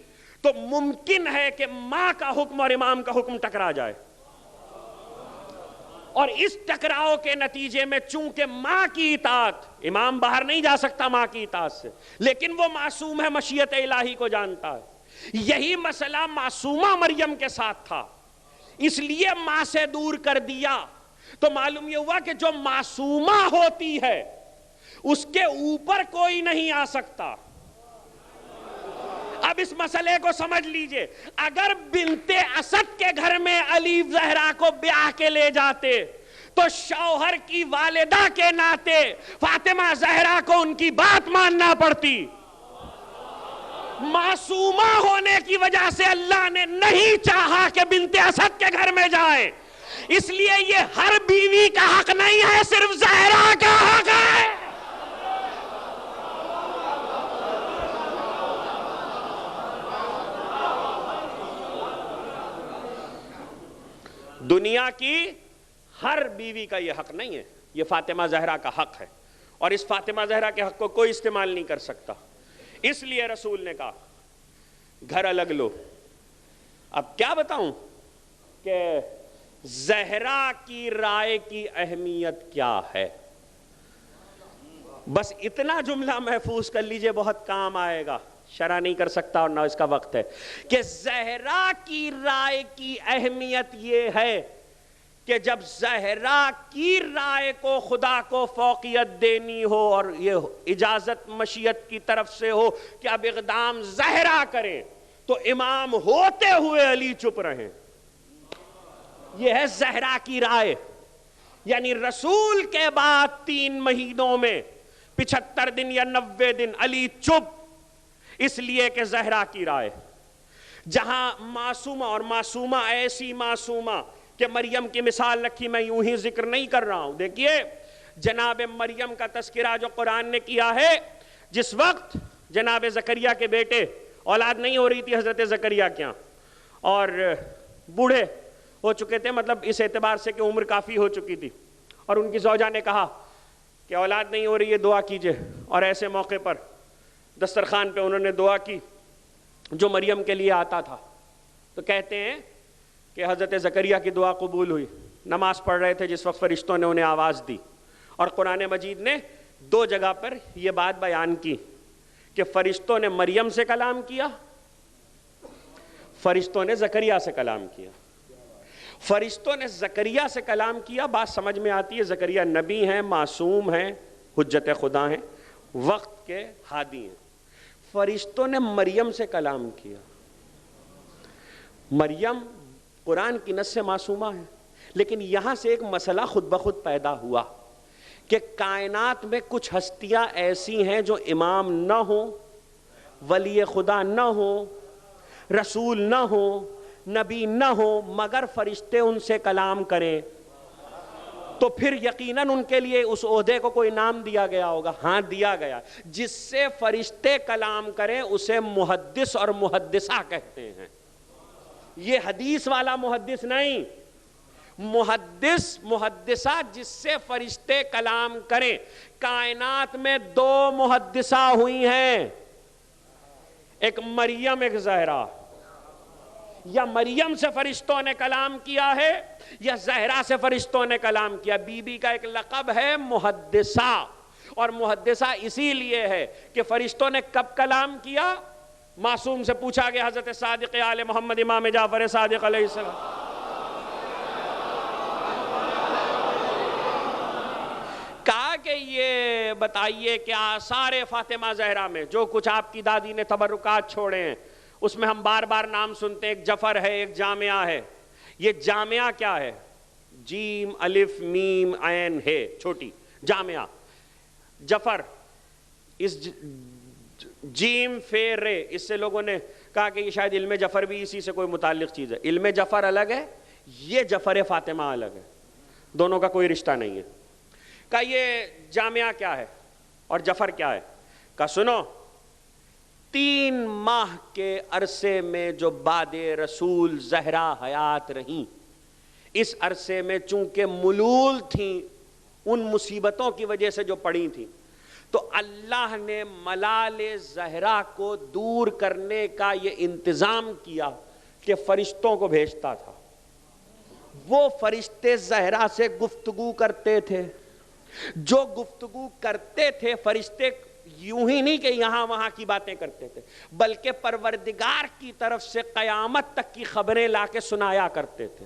Speaker 2: تو ممکن ہے کہ ماں کا حکم اور امام کا حکم ٹکرا جائے، اور اس ٹکراؤ کے نتیجے میں چونکہ ماں کی اطاعت، امام باہر نہیں جا سکتا ماں کی اطاعت سے، لیکن وہ معصوم ہے، مشیت الہی کو جانتا ہے۔ یہی مسئلہ معصومہ مریم کے ساتھ تھا، اس لیے ماں سے دور کر دیا، تو معلوم یہ ہوا کہ جو معصومہ ہوتی ہے اس کے اوپر کوئی نہیں آ سکتا۔ اب اس مسئلے کو سمجھ لیجئے، اگر بنت اسد کے گھر میں علی زہرا کو بیاہ کے لے جاتے تو شوہر کی والدہ کے ناطے فاطمہ زہرا کو ان کی بات ماننا پڑتی۔ معصومہ ہونے کی وجہ سے اللہ نے نہیں چاہا کہ بنت اسد کے گھر میں جائے، اس لیے یہ ہر بیوی کا حق نہیں ہے، صرف زہرا کا حق ہے۔ دنیا کی ہر بیوی کا یہ حق نہیں ہے، یہ فاطمہ زہرا کا حق ہے، اور اس فاطمہ زہرا کے حق کو کوئی استعمال نہیں کر سکتا۔ اس لیے رسول نے کہا گھر الگ لو۔ اب کیا بتاؤں کہ زہرا کی رائے کی اہمیت کیا ہے، بس اتنا جملہ محفوظ کر لیجئے، بہت کام آئے گا، شرح نہیں کر سکتا اور نہ اس کا وقت ہے، کہ زہرا کی رائے کی اہمیت یہ ہے کہ جب زہرا کی رائے کو خدا کو فوقیت دینی ہو اور یہ اجازت مشیت کی طرف سے ہو کہ اب اقدام زہرا کریں، تو امام ہوتے ہوئے علی چپ رہیں، یہ ہے زہرا کی رائے۔ یعنی رسول کے بعد 3 مہینوں میں 75 دن یا 90 دن علی چپ، اس لیے کہ زہرا کی رائے۔ جہاں معصومہ، اور معصومہ ایسی معصومہ کہ مریم کی مثال رکھی، میں یوں ہی ذکر نہیں کر رہا ہوں، دیکھیے جناب مریم کا تذکرہ جو قرآن نے کیا ہے، جس وقت جناب زکریا کے بیٹے، اولاد نہیں ہو رہی تھی حضرت زکریا کے ہاں، اور بوڑھے ہو چکے تھے، مطلب اس اعتبار سے کہ عمر کافی ہو چکی تھی، اور ان کی زوجہ نے کہا کہ اولاد نہیں ہو رہی ہے، دعا کیجئے، اور ایسے موقع پر دسترخوان پہ انہوں نے دعا کی جو مریم کے لیے آتا تھا۔ تو کہتے ہیں کہ حضرت زکریا کی دعا قبول ہوئی، نماز پڑھ رہے تھے جس وقت فرشتوں نے انہیں آواز دی، اور قرآن مجید نے 2 جگہ پر یہ بات بیان کی کہ فرشتوں نے مریم سے کلام کیا، فرشتوں نے زکریا سے کلام کیا۔ فرشتوں نے زکریا سے کلام کیا، بات سمجھ میں آتی ہے، زکریا نبی ہیں، معصوم ہیں، حجت خدا ہیں، وقت کے ہادی ہیں۔ فرشتوں نے مریم سے کلام کیا، مریم قرآن کی نص سے معصومہ ہے، لیکن یہاں سے ایک مسئلہ خود بخود پیدا ہوا کہ کائنات میں کچھ ہستیاں ایسی ہیں جو امام نہ ہوں، ولی خدا نہ ہوں، رسول نہ ہوں، نبی نہ ہو مگر فرشتے ان سے کلام کریں، تو پھر یقیناً ان کے لیے اس عہدے کو کوئی نام دیا گیا ہوگا. ہاں دیا گیا. جس سے فرشتے کلام کریں اسے محدث اور محدثہ کہتے ہیں. یہ حدیث والا محدث نہیں، محدث محدثہ جس سے فرشتے کلام کریں. کائنات میں 2 محدثہ ہوئی ہیں، ایک مریم ایک زہرا. یا مریم سے فرشتوں نے کلام کیا ہے یا زہرا سے فرشتوں نے کلام کیا. بی بی کا ایک لقب ہے محدثہ، اور محدثہ اسی لیے ہے کہ فرشتوں نے کب کلام کیا؟ معصوم سے پوچھا گیا، حضرت صادق آل محمد امام جعفر صادق علیہ السلام، کہا کہ یہ بتائیے کہ آثار فاطمہ زہرا میں جو کچھ آپ کی دادی نے تبرکات چھوڑے ہیں اس میں ہم بار بار نام سنتے ہیں، ایک جفر ہے ایک جامعہ ہے. یہ جامعہ کیا ہے؟ جیم الف میم عین ہے چھوٹی جامعہ. جفر اس جیم فے رے، اس سے لوگوں نے کہا کہ یہ شاید علم جفر بھی اسی سے کوئی متعلق چیز ہے. علم جفر الگ ہے، یہ جفر فاطمہ الگ ہے، دونوں کا کوئی رشتہ نہیں ہے. کہا یہ جامعہ کیا ہے اور جفر کیا ہے؟ کہا سنو، 3 ماہ کے عرصے میں جو بعد رسول زہرا حیات رہیں، اس عرصے میں چونکہ ملول تھیں ان مصیبتوں کی وجہ سے جو پڑی تھیں، تو اللہ نے ملال زہرا کو دور کرنے کا یہ انتظام کیا کہ فرشتوں کو بھیجتا تھا. وہ فرشتے زہرا سے گفتگو کرتے تھے. جو گفتگو کرتے تھے فرشتے یوں ہی نہیں کہ یہاں وہاں کی باتیں کرتے تھے، بلکہ پروردگار کی طرف سے قیامت تک کی خبریں لا کے سنایا کرتے تھے.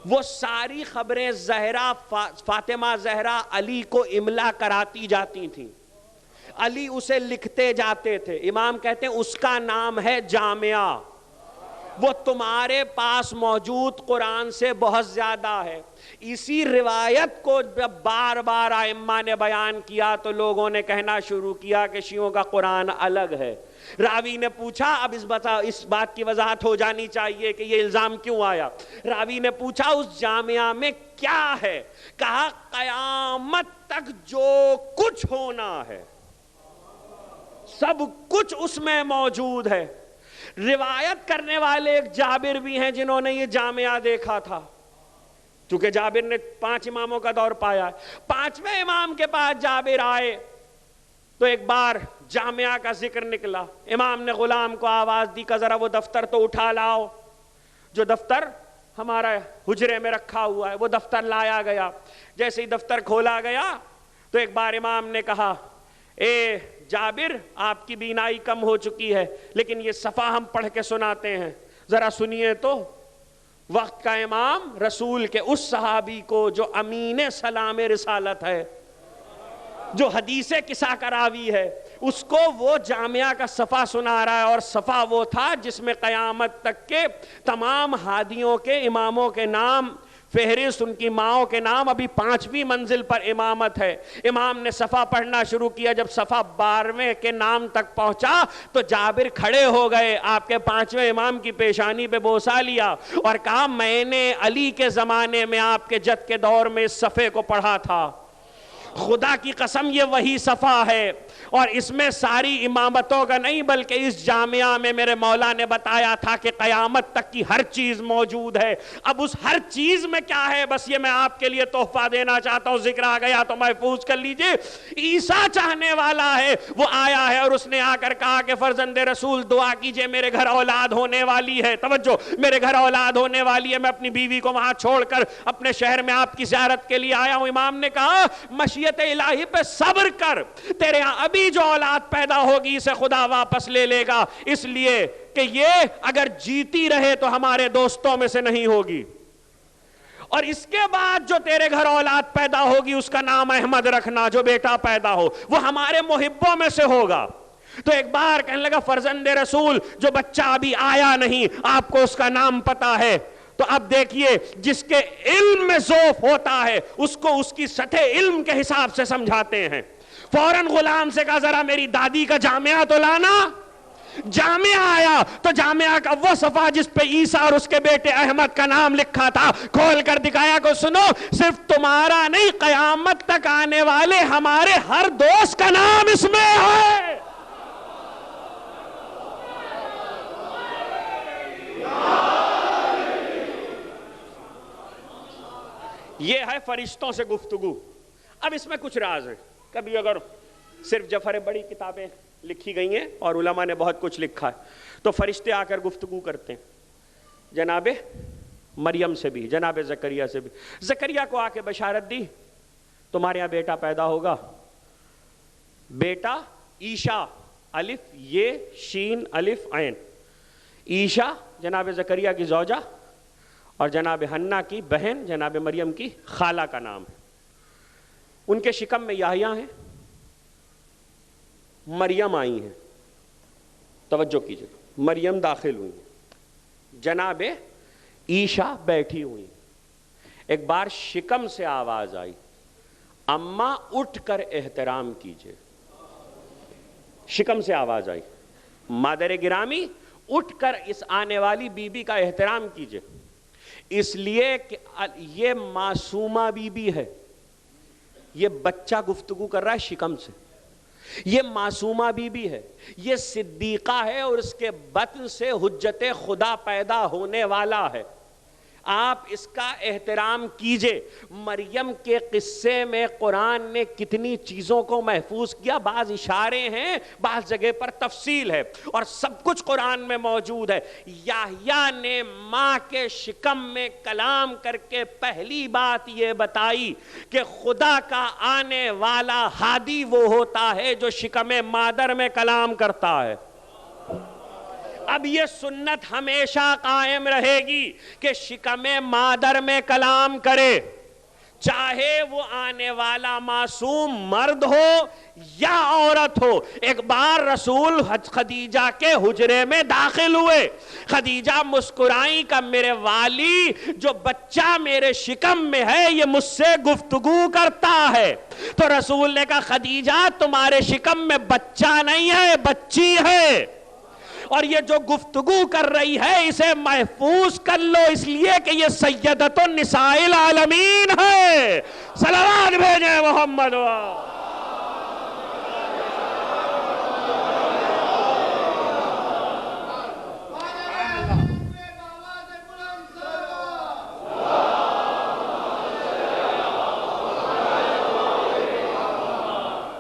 Speaker 2: وہ ساری خبریں زہرا فاطمہ زہرا علی کو املا کراتی جاتی تھیں، علی اسے لکھتے جاتے تھے. امام کہتے ہیں اس کا نام ہے جامعہ. وہ تمہارے پاس موجود قرآن سے بہت زیادہ ہے. اسی روایت کو جب بار بار ائمہ نے بیان کیا تو لوگوں نے کہنا شروع کیا کہ شیعوں کا قرآن الگ ہے. راوی نے پوچھا، اب اس بات کی وضاحت ہو جانی چاہیے کہ یہ الزام کیوں آیا. راوی نے پوچھا اس جامعہ میں کیا ہے؟ کہا قیامت تک جو کچھ ہونا ہے سب کچھ اس میں موجود ہے. روایت کرنے والے ایک جابر بھی ہیں جنہوں نے یہ جامعہ دیکھا تھا، کیونکہ جابر نے 5 اماموں کا دور پایا ہے. 5ویں امام کے پاس جابر آئے تو ایک بار جامعہ کا ذکر نکلا. امام نے غلام کو آواز دی کہ ذرا وہ دفتر تو اٹھا لاؤ، جو دفتر ہمارا حجرے میں رکھا ہوا ہے. وہ دفتر لایا گیا. جیسے ہی دفتر کھولا گیا تو ایک بار امام نے کہا، اے جابر آپ کی بینائی کم ہو چکی ہے لیکن یہ صفحہ ہم پڑھ کے سناتے ہیں، ذرا سنیے. تو وقت کا امام رسول کے اس صحابی کو جو امین سلام رسالت ہے، جو حدیث قصہ کا راوی ہے، اس کو وہ جامعہ کا صفحہ سنا رہا ہے. اور صفحہ وہ تھا جس میں قیامت تک کے تمام ہادیوں کے اماموں کے نام، فہرست ان کی ماؤں کے نام. ابھی 5ویں منزل پر امامت ہے. امام نے صفحہ پڑھنا شروع کیا. جب صفحہ 12ویں کے نام تک پہنچا تو جابر کھڑے ہو گئے، آپ کے 5ویں امام کی پیشانی پہ بوسہ لیا اور کہا میں نے علی کے زمانے میں آپ کے جد کے دور میں اس صفحے کو پڑھا تھا. خدا کی قسم یہ وہی صفحہ ہے، اور اس میں ساری امامتوں کا نہیں بلکہ اس جامعہ میں میرے مولا نے بتایا تھا کہ قیامت تک کی ہر چیز موجود ہے. اب اس ہر چیز میں کیا ہے بس یہ میں آپ کے لیے تحفہ دینا چاہتا ہوں. ذکر آ گیا تو محفوظ کر لیجئے. عیسیٰ چاہنے والا ہے، وہ آیا ہے اور اس نے آ کر کہا کہ فرزند رسول دعا کیجئے، میرے گھر اولاد ہونے والی ہے. توجہ، میرے گھر اولاد ہونے والی ہے، میں اپنی بیوی کو وہاں چھوڑ کر اپنے شہر میں آپ کی زیارت کے لیے آیا ہوں. امام نے کہا مشیت الہی پہ صبر کر، تیرے ہاں ابھی جو اولاد پیدا ہوگی اسے خدا واپس لے لے گا، اس لیے کہ یہ اگر جیتی رہے تو ہمارے دوستوں میں سے نہیں ہوگی، اور اس کے بعد جو تیرے گھر اولاد پیدا ہوگی اس کا نام احمد رکھنا، جو بیٹا پیدا ہو وہ ہمارے محبوں میں سے ہوگا. تو ایک بار کہنے لگا فرزند رسول جو بچہ ابھی آیا نہیں آپ کو اس کا نام پتا ہے؟ تو اب دیکھیے جس کے علم میں ذوف ہوتا ہے اس کو اس کی سطح علم کے حساب سے سمجھاتے ہیں. فوراً غلام سے کہا ذرا میری دادی کا جامعہ تو لانا. جامعہ آیا تو جامعہ کا وہ صفحہ جس پہ عیسیٰ اور اس کے بیٹے احمد کا نام لکھا تھا کھول کر دکھایا کہ سنو صرف تمہارا نہیں، قیامت تک آنے والے ہمارے ہر دوست کا نام اس میں ہے۔ یہ ہے فرشتوں سے گفتگو۔ اب اس میں کچھ راز ہے، کبھی اگر صرف جفر بڑی کتابیں لکھی گئی ہیں اور علماء نے بہت کچھ لکھا ہے تو فرشتے آ کر گفتگو کرتے ہیں، جناب مریم سے بھی، جناب زکریا سے بھی۔ زکریا کو آ کے بشارت دی تمہارے یہاں بیٹا پیدا ہوگا، بیٹا عیشا، الف یہ شین الف عین، عیشا جناب زکریا کی زوجہ اور جناب حنا کی بہن جناب مریم کی خالہ کا نام ہے۔ ان کے شکم میں یحییٰ ہیں، مریم آئی ہیں، توجہ کیجئے، مریم داخل ہوئی ہیں، جناب عیشا بیٹھی ہوئی ہیں۔ ایک بار شکم سے آواز آئی، اماں اٹھ کر احترام کیجئے۔ شکم سے آواز آئی، مادر گرامی اٹھ کر اس آنے والی بی بی کا احترام کیجئے، اس لیے کہ یہ معصومہ بی بی ہے، یہ بچہ گفتگو کر رہا ہے شکم سے، یہ معصومہ بی بی ہے، یہ صدیقہ ہے اور اس کے بطن سے حجت خدا پیدا ہونے والا ہے، آپ اس کا احترام کیجئے۔ مریم کے قصے میں قرآن نے کتنی چیزوں کو محفوظ کیا، بعض اشارے ہیں، بعض جگہ پر تفصیل ہے، اور سب کچھ قرآن میں موجود ہے۔ یحییٰ نے ماں کے شکم میں کلام کر کے پہلی بات یہ بتائی کہ خدا کا آنے والا ہادی وہ ہوتا ہے جو شکم مادر میں کلام کرتا ہے۔ اب یہ سنت ہمیشہ قائم رہے گی کہ شکم مادر میں کلام کرے، چاہے وہ آنے والا معصوم مرد ہو یا عورت ہو۔ ایک بار رسول خدیجہ کے حجرے میں داخل ہوئے، خدیجہ مسکرائی کہ میرے والی جو بچہ میرے شکم میں ہے یہ مجھ سے گفتگو کرتا ہے، تو رسول نے کہا خدیجہ تمہارے شکم میں بچہ نہیں ہے، بچی ہے، اور یہ جو گفتگو کر رہی ہے اسے محفوظ کر لو، اس لیے کہ یہ سیدۃ النساء العالمین ہے۔ صلوات بھیجیں محمد۔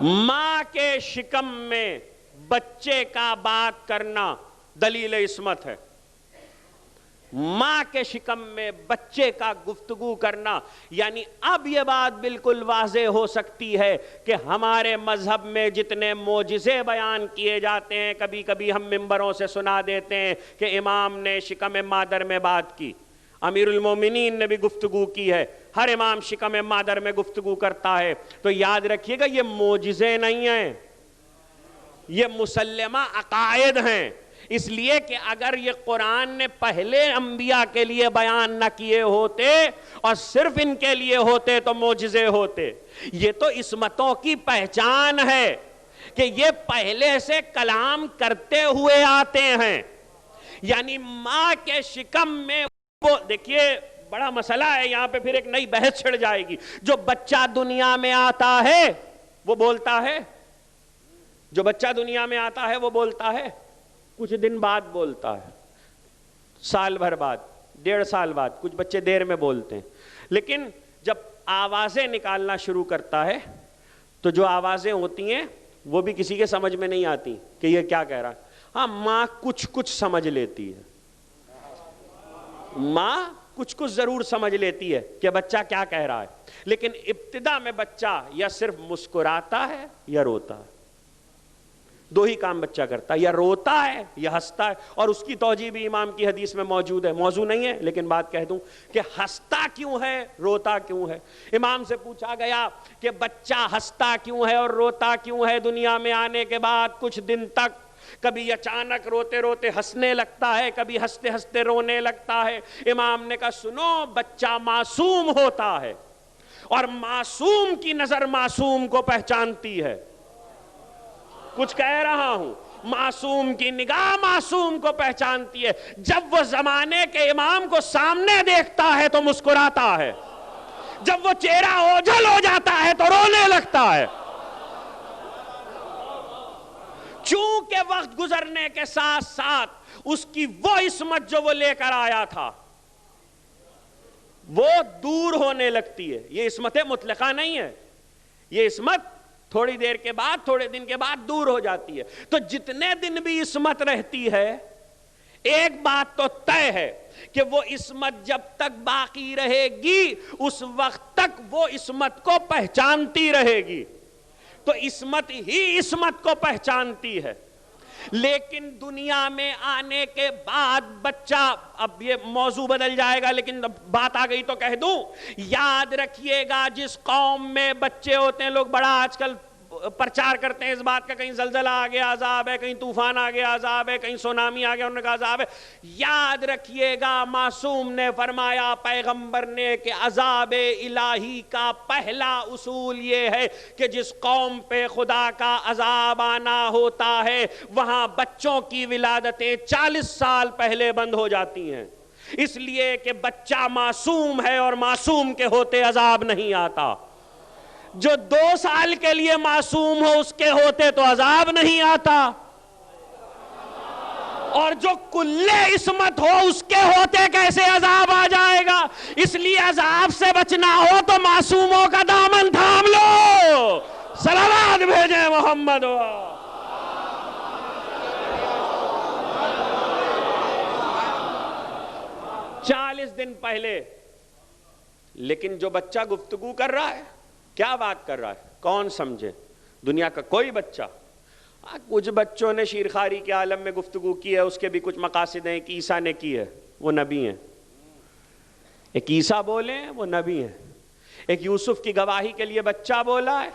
Speaker 2: ماں کے شکم میں بچے کا بات کرنا دلیل عصمت ہے، ماں کے شکم میں بچے کا گفتگو کرنا، یعنی اب یہ بات بالکل واضح ہو سکتی ہے کہ ہمارے مذہب میں جتنے معجزے بیان کیے جاتے ہیں، کبھی کبھی ہم ممبروں سے سنا دیتے ہیں کہ امام نے شکم مادر میں بات کی، امیر المومنین نے بھی گفتگو کی ہے، ہر امام شکم مادر میں گفتگو کرتا ہے، تو یاد رکھیے گا یہ معجزے نہیں ہیں، یہ مسلمہ عقائد ہیں، اس لیے کہ اگر یہ قرآن نے پہلے انبیاء کے لیے بیان نہ کیے ہوتے اور صرف ان کے لیے ہوتے تو معجزے ہوتے۔ یہ تو عصمتوں کی پہچان ہے کہ یہ پہلے سے کلام کرتے ہوئے آتے ہیں، یعنی ماں کے شکم میں وہ دیکھیے بڑا مسئلہ ہے، یہاں پہ پھر ایک نئی بحث چھڑ جائے گی۔ جو بچہ دنیا میں آتا ہے وہ بولتا ہے، جو بچہ دنیا میں آتا ہے وہ بولتا ہے، کچھ دن بعد بولتا ہے، سال بھر بعد، 1.5 سال بعد، کچھ بچے دیر میں بولتے ہیں، لیکن جب آوازیں نکالنا شروع کرتا ہے تو جو آوازیں ہوتی ہیں وہ بھی کسی کے سمجھ میں نہیں آتی کہ یہ کیا کہہ رہا ہے۔ ہاں ماں کچھ سمجھ لیتی ہے، ماں کچھ ضرور سمجھ لیتی ہے کہ بچہ کیا کہہ رہا ہے، لیکن ابتدا میں بچہ یا صرف مسکراتا ہے یا روتا ہے، دو ہی کام بچہ کرتا ہے، یا روتا ہے یا ہنستا ہے، اور اس کی توجیہ بھی امام کی حدیث میں موجود ہے، موضوع نہیں ہے لیکن بات کہہ دوں کہ ہنستا کیوں ہے روتا کیوں ہے۔ امام سے پوچھا گیا کہ بچہ ہنستا کیوں ہے اور روتا کیوں ہے دنیا میں آنے کے بعد کچھ دن تک، کبھی اچانک روتے روتے ہنسنے لگتا ہے، کبھی ہنستے ہنستے رونے لگتا ہے۔ امام نے کہا سنو، بچہ معصوم ہوتا ہے اور معصوم کی نظر معصوم کو پہچانتی ہے، کچھ کہہ رہا ہوں، معصوم کی نگاہ معصوم کو پہچانتی ہے. جب وہ زمانے کے امام کو سامنے دیکھتا ہے تو مسکراتا ہے, جب وہ چہرہ اوجھل ہو جاتا ہے تو رونے لگتا ہے. چونکہ وقت گزرنے کے ساتھ ساتھ اس کی وہ عصمت جو وہ لے کر آیا تھا وہ دور ہونے لگتی ہے. یہ عصمت مطلقہ نہیں ہے, یہ عصمت تھوڑی دیر کے بعد, تھوڑے دن کے بعد دور ہو جاتی ہے. تو جتنے دن بھی عصمت رہتی ہے, ایک بات تو طے ہے کہ وہ عصمت جب تک باقی رہے گی اس وقت تک وہ عصمت کو پہچانتی رہے گی. تو عصمت ہی عصمت کو پہچانتی ہے. لیکن دنیا میں آنے کے بعد بچہ, اب یہ موضوع بدل جائے گا لیکن بات آ گئی تو کہہ دوں, یاد رکھیے گا جس قوم میں بچے ہوتے ہیں, لوگ بڑا آج کل پرچار کرتے ہیں اس بات کا, کہیں زلزلہ آ گیا عذاب ہے, کہیں طوفان آ گیا عذاب ہے, کہیں سونامی آ گیا انہوں نے کہا عذاب ہے. یاد رکھیے گا معصوم نے فرمایا, پیغمبر نے, کہ عذاب الہی کا پہلا اصول یہ ہے کہ جس قوم پہ خدا کا عذاب آنا ہوتا ہے وہاں بچوں کی ولادتیں 40 سال پہلے بند ہو جاتی ہیں, اس لیے کہ بچہ معصوم ہے اور معصوم کے ہوتے عذاب نہیں آتا. جو 2 سال کے لیے معصوم ہو اس کے ہوتے تو عذاب نہیں آتا, اور جو کلے عصمت ہو اس کے ہوتے کیسے عذاب آ جائے گا. اس لیے عذاب سے بچنا ہو تو معصوموں کا دامن تھام لو. صلوات بھیجیں محمد. 40 دن پہلے. لیکن جو بچہ گفتگو کر رہا ہے, کیا بات کر رہا ہے, کون سمجھے؟ دنیا کا کوئی بچہ. کچھ بچوں نے شیرخواری کے عالم میں گفتگو کی ہے, اس کے بھی کچھ مقاصد ہیں. ایک عیسیٰ نے کی ہے, وہ نبی ہیں. ایک عیسیٰ بولے ہیں, وہ نبی ہیں. ایک یوسف کی گواہی کے لیے بچہ بولا ہے,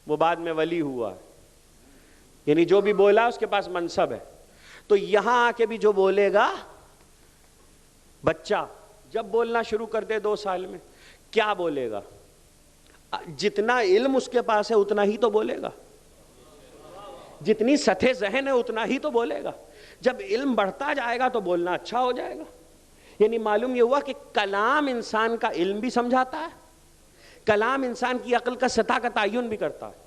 Speaker 2: وہ بعد میں ولی ہوا ہے. یعنی جو بھی بولا اس کے پاس منصب ہے. تو یہاں آ کے بھی جو بولے گا بچہ, جب بولنا شروع کر دے 2 سال میں, کیا بولے گا؟ جتنا علم اس کے پاس ہے اتنا ہی تو بولے گا, جتنی سطح ذہن ہے اتنا ہی تو بولے گا. جب علم بڑھتا جائے گا تو بولنا اچھا ہو جائے گا. یعنی معلوم یہ ہوا کہ کلام انسان کا علم بھی سمجھاتا ہے, کلام انسان کی عقل کا سطح کا تعین بھی کرتا ہے.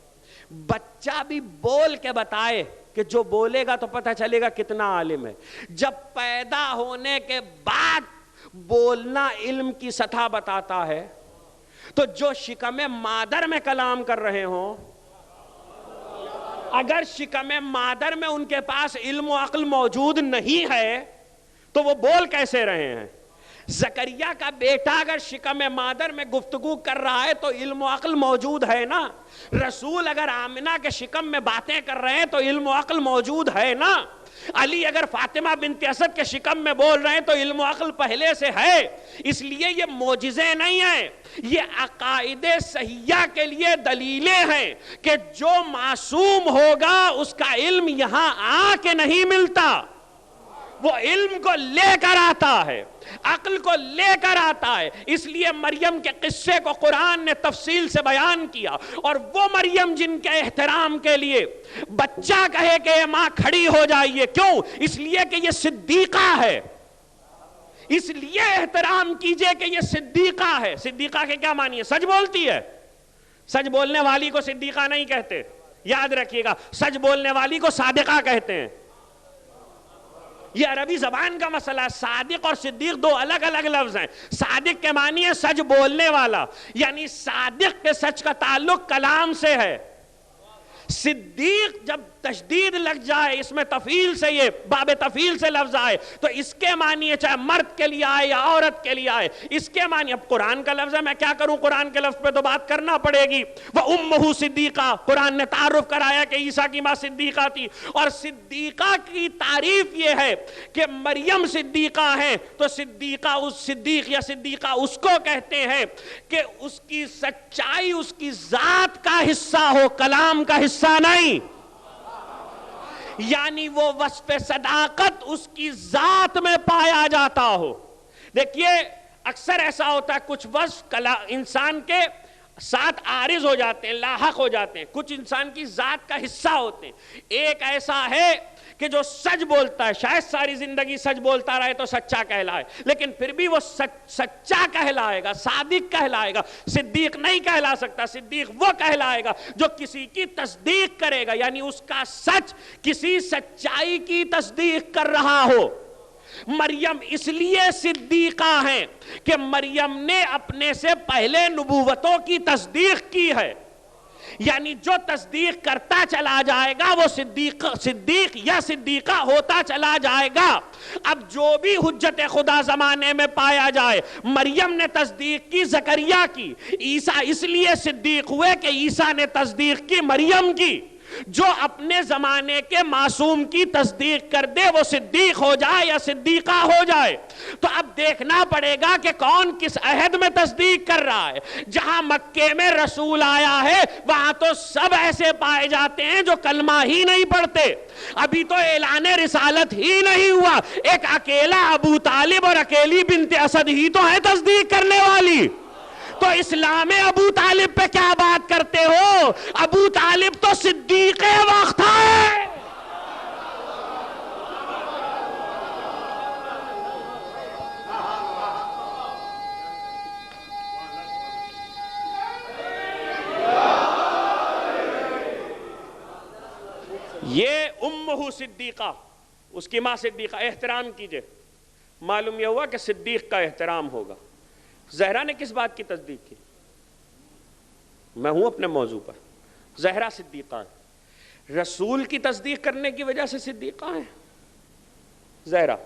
Speaker 2: بچہ بھی بول کے بتائے کہ جو بولے گا تو پتہ چلے گا کتنا عالم ہے. جب پیدا ہونے کے بعد بولنا علم کی سطح بتاتا ہے تو جو شکم مادر میں کلام کر رہے ہوں, اگر شکم مادر میں ان کے پاس علم و عقل موجود نہیں ہے تو وہ بول کیسے رہے ہیں؟ زکریا کا بیٹا اگر شکم مادر میں گفتگو کر رہا ہے تو علم و عقل موجود ہے نا. رسول اگر آمنہ کے شکم میں باتیں کر رہے ہیں تو علم و عقل موجود ہے نا. علی اگر فاطمہ بنت اسد کے شکم میں بول رہے ہیں تو علم و عقل پہلے سے ہے. اس لیے یہ معجزے نہیں ہیں, یہ عقائد صحیحہ کے لیے دلیلیں ہیں کہ جو معصوم ہوگا اس کا علم یہاں آ کے نہیں ملتا, وہ علم کو لے کر آتا ہے, عقل کو لے کر آتا ہے. اس لیے مریم کے قصے کو قرآن نے تفصیل سے بیان کیا, اور وہ مریم جن کے احترام کے لیے بچہ کہے کہ ماں کھڑی ہو جائیے, کیوں؟ اس لیے کہ یہ صدیقہ ہے. اس لیے احترام کیجئے کہ یہ صدیقہ ہے. صدیقہ کے کیا معنی ہے؟ سچ بولتی ہے. سچ بولنے والی کو صدیقہ نہیں کہتے, یاد رکھیے گا. سچ بولنے والی کو صادقہ کہتے ہیں. یہ عربی زبان کا مسئلہ ہے. صادق اور صدیق 2 الگ الگ لفظ ہیں. صادق کے معنی ہے سچ بولنے والا, یعنی صادق کے سچ کا تعلق کلام سے ہے. صدیق جب تشدید لگ جائے, اس میں تفعیل سے, یہ باب تفعیل سے لفظ آئے تو اس کے معنی ہے چاہے مرد کے لیے آئے یا عورت کے لیے آئے, اس کے معنی. اب قرآن کا لفظ ہے, میں کیا کروں, قرآن کے لفظ پہ تو بات کرنا پڑے گی. وَأُمُّهُ صِدِّيقَةٌ, قرآن نے تعارف کرایا کہ عیسیٰ کی ماں صدیقہ تھی. اور صدیقہ کی تعریف یہ ہے کہ مریم صدیقہ ہیں تو صدیقہ, اس صدیق یا صدیقہ اس کو کہتے ہیں کہ اس کی سچائی اس کی ذات کا حصہ ہو, کلام کا حصہ نہیں. یعنی وہ وصف صداقت اس کی ذات میں پایا جاتا ہو. دیکھیے اکثر ایسا ہوتا ہے کچھ وصف انسان کے ساتھ عارض ہو جاتے ہیں، لاحق ہو جاتے ہیں، کچھ انسان کی ذات کا حصہ ہوتے ہیں۔ ایک ایسا ہے کہ جو سچ بولتا ہے، شاید ساری زندگی سچ بولتا رہے تو سچا کہلائے، لیکن پھر بھی وہ سچا کہلائے گا، صادق کہلائے گا، صدیق نہیں کہلا سکتا۔ صدیق وہ کہلائے گا جو کسی کی تصدیق کرے گا، یعنی اس کا سچ کسی سچائی کی تصدیق کر رہا ہو۔ مریم اس لیے صدیقہ ہیں کہ مریم نے اپنے سے پہلے نبوتوں کی تصدیق کی ہے، یعنی جو تصدیق کرتا چلا جائے گا وہ صدیق یا صدیقہ ہوتا چلا جائے گا۔ اب جو بھی حجت خدا زمانے میں پایا جائے، مریم نے تصدیق کی زکریا کی، عیسیٰ اس لیے صدیق ہوئے کہ عیسیٰ نے تصدیق کی مریم کی۔ جو اپنے زمانے کے معصوم کی تصدیق کر دے وہ صدیق ہو جائے یا صدیقہ ہو جائے۔ تو اب دیکھنا پڑے گا کہ کون کس عہد میں تصدیق کر رہا ہے۔ جہاں مکے میں رسول آیا ہے وہاں تو سب ایسے پائے جاتے ہیں جو کلمہ ہی نہیں پڑھتے، ابھی تو اعلان رسالت ہی نہیں ہوا، ایک اکیلا ابو طالب اور اکیلی بنت اسد ہی تو ہے تصدیق کرنے والی۔ تو اسلام ابو طالب پہ کیا بات کرتے ہو؟ ابو طالب تو صدیق وقت ہے۔ یہ امہ صدیقہ، اس کی ماں صدیقہ، احترام کیجئے۔ معلوم یہ ہوا کہ صدیق کا احترام ہوگا۔ زہرا نے کس بات کی تصدیق کی؟ میں ہوں اپنے موضوع پر۔ زہرا صدیقہ ہے، رسول کی تصدیق کرنے کی وجہ سے صدیقہ ہے؟ زہرا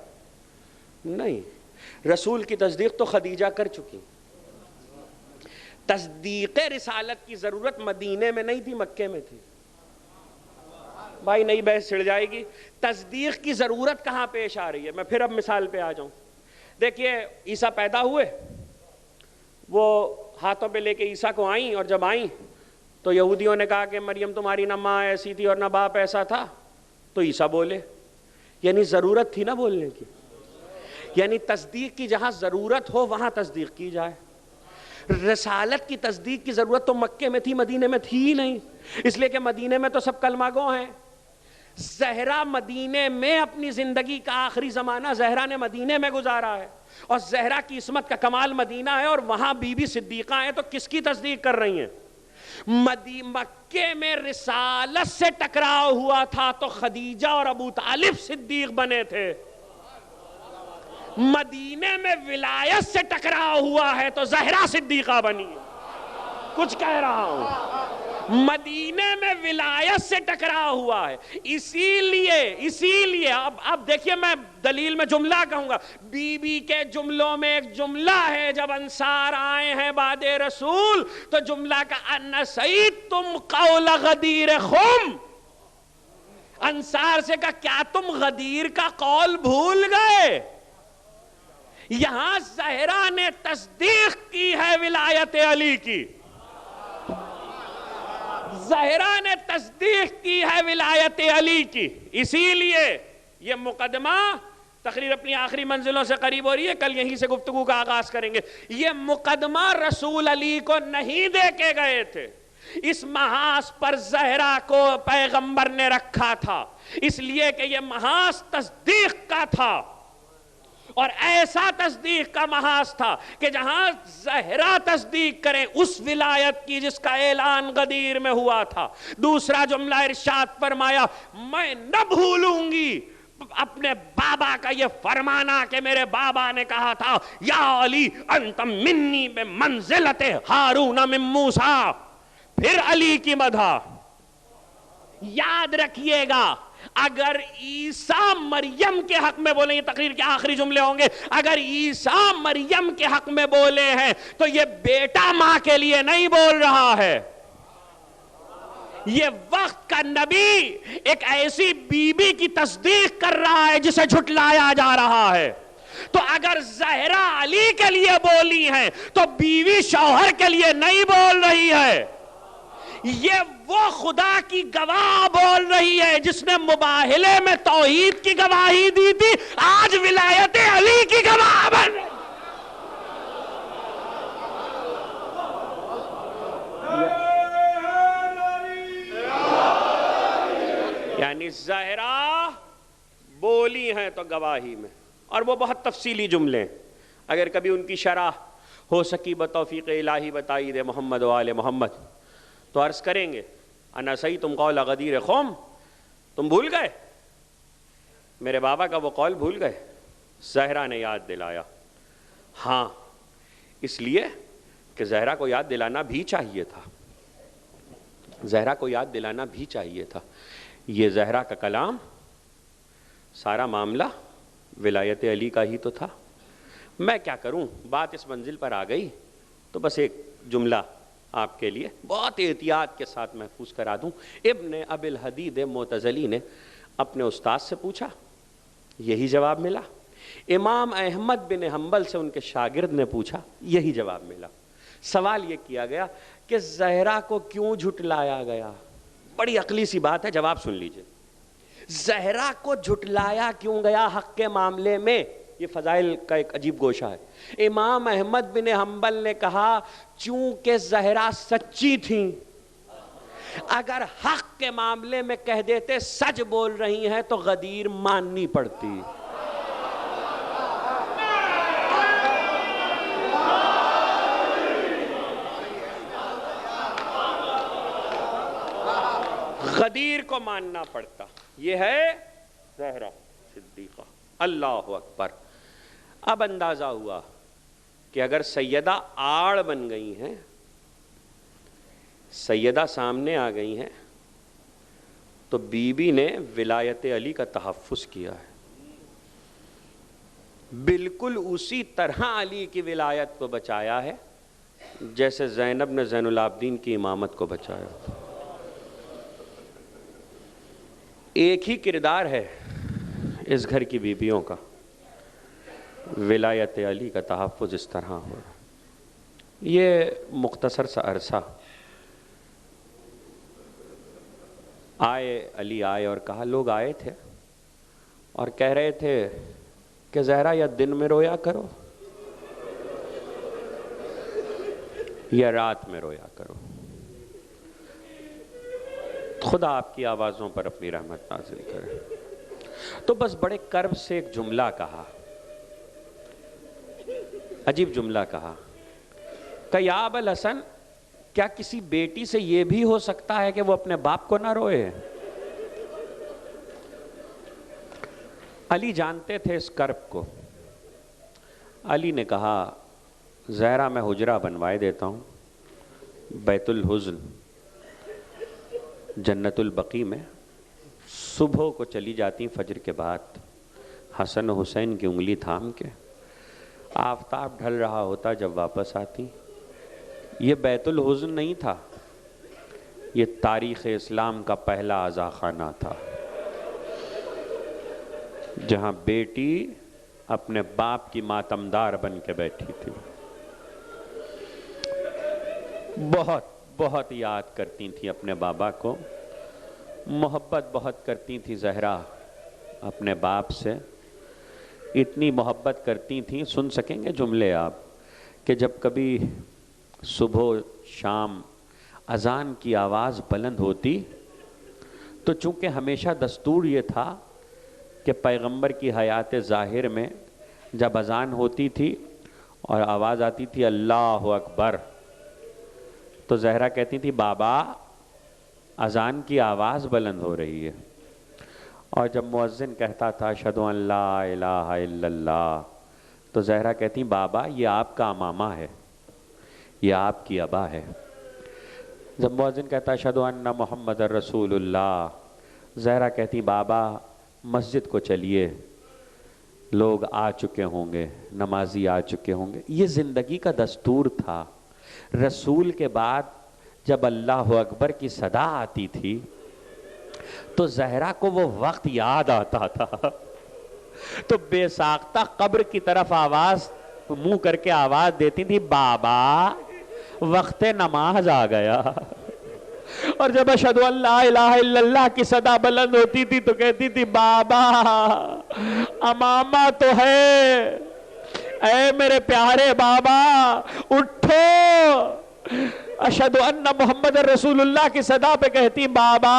Speaker 2: نہیں، رسول کی تصدیق تو خدیجہ کر چکی۔ تصدیق رسالت کی ضرورت مدینے میں نہیں تھی، مکے میں تھی۔ بھائی نئی بحث چھڑ جائے گی۔ تصدیق کی ضرورت کہاں پیش آ رہی ہے؟ میں پھر اب مثال پہ آ جاؤں۔ دیکھیے عیسیٰ پیدا ہوئے، وہ ہاتھوں پہ لے کے عیسیٰ کو آئیں، اور جب آئیں تو یہودیوں نے کہا کہ مریم تمہاری نہ ماں ایسی تھی اور نہ باپ ایسا تھا، تو عیسیٰ بولے، یعنی ضرورت تھی نا بولنے کی۔ یعنی تصدیق کی جہاں ضرورت ہو وہاں تصدیق کی جائے۔ رسالت کی تصدیق کی ضرورت تو مکے میں تھی، مدینے میں تھی ہی نہیں، اس لیے کہ مدینے میں تو سب کلمہ گو ہیں۔ زہرا مدینے میں اپنی زندگی کا آخری زمانہ زہرا نے مدینے میں گزارا ہے، اور زہرا کی عصمت کا کمال مدینہ ہے، اور وہاں بی بی صدیقہ ہیں، تو کس کی تصدیق کر رہی ہیں؟ مکے میں رسالت سے ٹکراؤ ہوا تھا تو خدیجہ اور ابو طالب صدیق بنے تھے، مدینے میں ولایت سے ٹکراؤ ہوا ہے تو زہرا صدیقہ بنی ہے۔ کچھ کہہ رہا ہوں، مدینے میں ولایت سے ٹکراؤ ہوا ہے، اسی لیے اب دیکھیے میں دلیل میں جملہ کہوں گا، بی بی کے جملوں میں ایک جملہ ہے، جب انصار آئے ہیں بعد رسول تو جملہ کا انسیتم قول غدیر خم، انصار سے کہا کیا تم غدیر کا قول بھول گئے؟ یہاں زہرا نے تصدیق کی ہے ولایت علی کی، زہرا نے تصدیق کی ہے ولایت علی کی۔ اسی لیے یہ مقدمہ، تقریر اپنی آخری منزلوں سے قریب ہو رہی ہے، کل یہیں سے گفتگو کا آغاز کریں گے۔ یہ مقدمہ رسول علی کو نہیں دے کے گئے تھے، اس محاذ پر زہرا کو پیغمبر نے رکھا تھا، اس لیے کہ یہ محاذ تصدیق کا تھا، اور ایسا تصدیق کا محاذ تھا کہ جہاں زہرا تصدیق کریں اس ولایت کی جس کا اعلان غدیر میں ہوا تھا۔ دوسرا جملہ ارشاد فرمایا، میں نہ بھولوں گی اپنے بابا کا یہ فرمانا کہ میرے بابا نے کہا تھا یا علی انت منی بمنزلت ہارون من موسیٰ۔ پھر علی کی مدح یاد رکھیے گا، اگر عیسیٰ مریم کے حق میں بولیں، یہ تقریر کے آخری جملے ہوں گے، اگر عیسیٰ مریم کے حق میں بولے ہیں تو یہ بیٹا ماں کے لیے نہیں بول رہا ہے، یہ وقت کا نبی ایک ایسی بی بی کی تصدیق کر رہا ہے جسے جھٹلایا جا رہا ہے۔ تو اگر زہرا علی کے لیے بولی ہیں تو بیوی شوہر کے لیے نہیں بول رہی ہے، یہ وہ خدا کی گواہ بول رہی ہے جس نے مباہلے میں توحید کی گواہی دی تھی، آج ولایت علی کی گواہ بن رہی۔ یعنی زہرا بولی ہیں تو گواہی میں، اور وہ بہت تفصیلی جملے ہیں، اگر کبھی ان کی شرح ہو سکی بتوفیق الہی بتائی دے محمد و آل محمد تو عرض کریں گے انا سیتم قول غدیر قوم، تم بھول گئے میرے بابا کا وہ قول بھول گئے؟ زہرا نے یاد دلایا، ہاں اس لیے کہ زہرا کو یاد دلانا بھی چاہیے تھا، زہرا کو یاد دلانا بھی چاہیے تھا۔ یہ زہرا کا کلام، سارا معاملہ ولایت علی کا ہی تو تھا۔ میں کیا کروں، بات اس منزل پر آ گئی تو بس ایک جملہ آپ کے لیے بہت احتیاط کے ساتھ محفوظ کرا دوں۔ ابن ابی الحدید معتزلی نے اپنے استاد سے پوچھا، یہی جواب ملا۔ امام احمد بن حنبل سے ان کے شاگرد نے پوچھا، یہی جواب ملا۔ سوال یہ کیا گیا کہ زہرا کو کیوں جھٹلایا گیا؟ بڑی عقلی سی بات ہے، جواب سن لیجئے۔ زہرا کو جھٹلایا کیوں گیا حق کے معاملے میں؟ یہ فضائل کا ایک عجیب گوشہ ہے۔ امام احمد بن حنبل نے کہا چونکہ زہرا سچی تھیں، اگر حق کے معاملے میں کہہ دیتے سچ بول رہی ہیں تو غدیر ماننی پڑتی۔ غدیر کو ماننا پڑتا۔ یہ ہے زہرا صدیقہ۔ اللہ اکبر۔ اب اندازہ ہوا کہ اگر سیدہ آڑ بن گئی ہیں، سیدہ سامنے آ گئی ہیں، تو بی بی نے ولایت علی کا تحفظ کیا ہے، بالکل اسی طرح علی کی ولایت کو بچایا ہے جیسے زینب نے زین العابدین کی امامت کو بچایا۔ ایک ہی کردار ہے اس گھر کی بیویوں کا، ولایت علی کا تحفظ اس طرح ہو رہا۔ یہ مختصر سا عرصہ علی آئے اور کہا، لوگ آئے تھے اور کہہ رہے تھے کہ زہرا یا دن میں رویا کرو یا رات میں رویا کرو، خدا آپ کی آوازوں پر اپنی رحمت نازل کرے۔ تو بس بڑے کرب سے ایک جملہ کہا، عجیب جملہ کہا کہ یا ابا الحسن، کیا کسی بیٹی سے یہ بھی ہو سکتا ہے کہ وہ اپنے باپ کو نہ روئے؟ علی جانتے تھے اس کرب کو۔ علی نے کہا، زہرا میں حجرہ بنوائے دیتا ہوں بیت الحزن جنت البقیع میں، صبح کو چلی جاتی فجر کے بعد، حسن و حسین کی انگلی تھام کے، آفتاب ڈھل رہا ہوتا جب واپس آتی۔ یہ بیت الحزن نہیں تھا، یہ تاریخ اسلام کا پہلا عزا خانہ تھا، جہاں بیٹی اپنے باپ کی ماتمدار بن کے بیٹھی تھی۔ بہت بہت یاد کرتی تھی اپنے بابا کو، محبت بہت کرتی تھی زہرا اپنے باپ سے، اتنی محبت کرتی تھیں، سن سکیں گے جملے آپ، کہ جب کبھی صبح شام اذان کی آواز بلند ہوتی تو چونکہ ہمیشہ دستور یہ تھا کہ پیغمبر کی حیات ظاہر میں جب اذان ہوتی تھی اور آواز آتی تھی اللہ اکبر، تو زہرا کہتی تھی بابا اذان کی آواز بلند ہو رہی ہے، اور جب مؤذن کہتا تھا اشہدو ان لا الہ الا اللہ، تو زہرا کہتی بابا یہ آپ کا امامہ ہے، یہ آپ کی ابا ہے۔ جب مؤذن کہتا اشہدو ان محمد رسول اللہ، زہرا کہتی بابا مسجد کو چلیے، لوگ آ چکے ہوں گے، نمازی آ چکے ہوں گے۔ یہ زندگی کا دستور تھا۔ رسول کے بعد جب اللہ اکبر کی صدا آتی تھی تو زہرا کو وہ وقت یاد آتا تھا، تو بے ساختہ قبر کی طرف آواز منہ کر کے آواز دیتی تھی بابا وقت نماز آ گیا۔ اور جب اشہدو ان لا الہ الا اللہ کی صدا بلند ہوتی تھی تو کہتی تھی بابا امامہ تو ہے، اے میرے پیارے بابا اٹھو،
Speaker 3: اشہدو ان محمد رسول اللہ کی صدا پہ کہتی بابا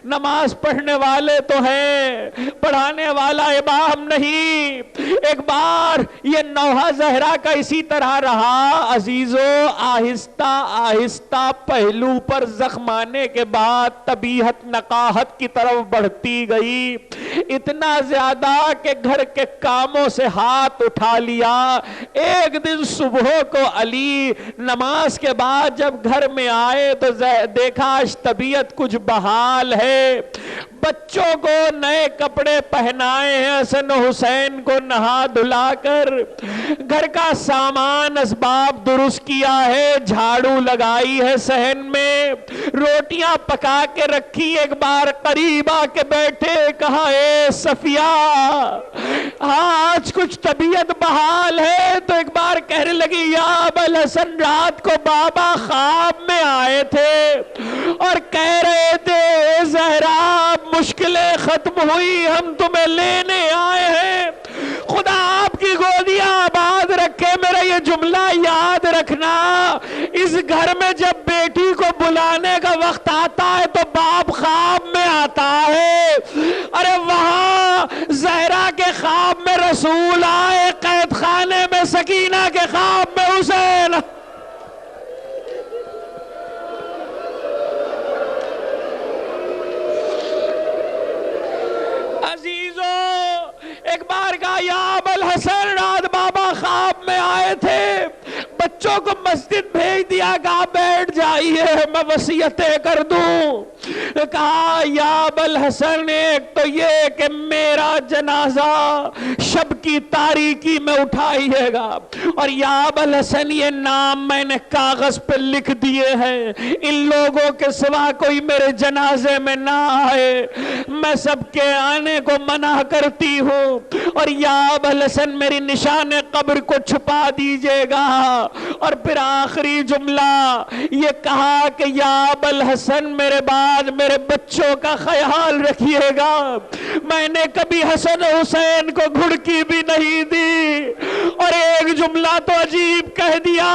Speaker 3: نماز پڑھنے والے تو ہیں، پڑھانے والا امام نہیں۔ ایک بار یہ نوحہ زہرا کا اسی طرح رہا عزیزو، آہستہ آہستہ پہلو پر زخم آنے کے بعد طبیعت نقاہت کی طرف بڑھتی گئی، اتنا زیادہ کہ گھر کے کاموں سے ہاتھ اٹھا لیا۔ ایک دن صبح کو علی نماز کے بعد جب گھر میں آئے تو دیکھا طبیعت کچھ بحال ہے، بچوں کو نئے کپڑے پہنائے ہیں، حسن و حسین کو نہا دھلا کر، گھر کا سامان اسباب درست کیا ہے، جھاڑو لگائی ہے صحن میں، روٹیاں پکا کے رکھی۔ ایک بار قریب آ کے بیٹھے، کہا اے صفیہ آج کچھ طبیعت بحال ہے؟ تو ایک بار کہنے لگی یا ابوالحسن رات کو بابا خواب میں آئے تھے اور کہہ رہے تھے زہرا مشکلیں ختم ہوئی، ہم تمہیں لینے آئے ہیں، خدا آپ کی گودیاں آباد رکھے۔ میرا یہ جملہ یاد رکھنا، اس گھر میں جب بیٹی کو بلانے کا وقت آتا ہے تو باپ خواب میں آتا ہے۔ ارے وہاں زہرا کے خواب میں رسول آئے، قید خانے میں سکینہ کے خواب میں حسین۔ عزیزو ایک بار کہا یا ابوالحسن رات بابا خواب میں آئے تھے، بچوں کو مسجد بھیج دیا، کہا بیٹھ جائیے میں وصیتیں کر دوں۔ کہا یا ابوالحسن ایک تو یہ کہ میرا جنازہ شب کی تاریکی میں اٹھائیے گا، اور یا ابوالحسن یہ نام میں نے کاغذ پہ لکھ دیے ہیں، ان لوگوں کے سوا کوئی میرے جنازے میں نہ آئے، میں سب کے آنے کو منع کرتی ہوں، اور یا ابوالحسن میری نشان قبر کو چھپا دیجئے گا۔ اور پھر آخری جملہ یہ کہا کہ یا ابوالحسن میرے بعد میرے بچوں کا خیال رکھیے گا۔ میں نے کبھی حسن حسین کو گھڑکی بھی نہیں دی، اور ایک جملہ تو عجیب کہہ دیا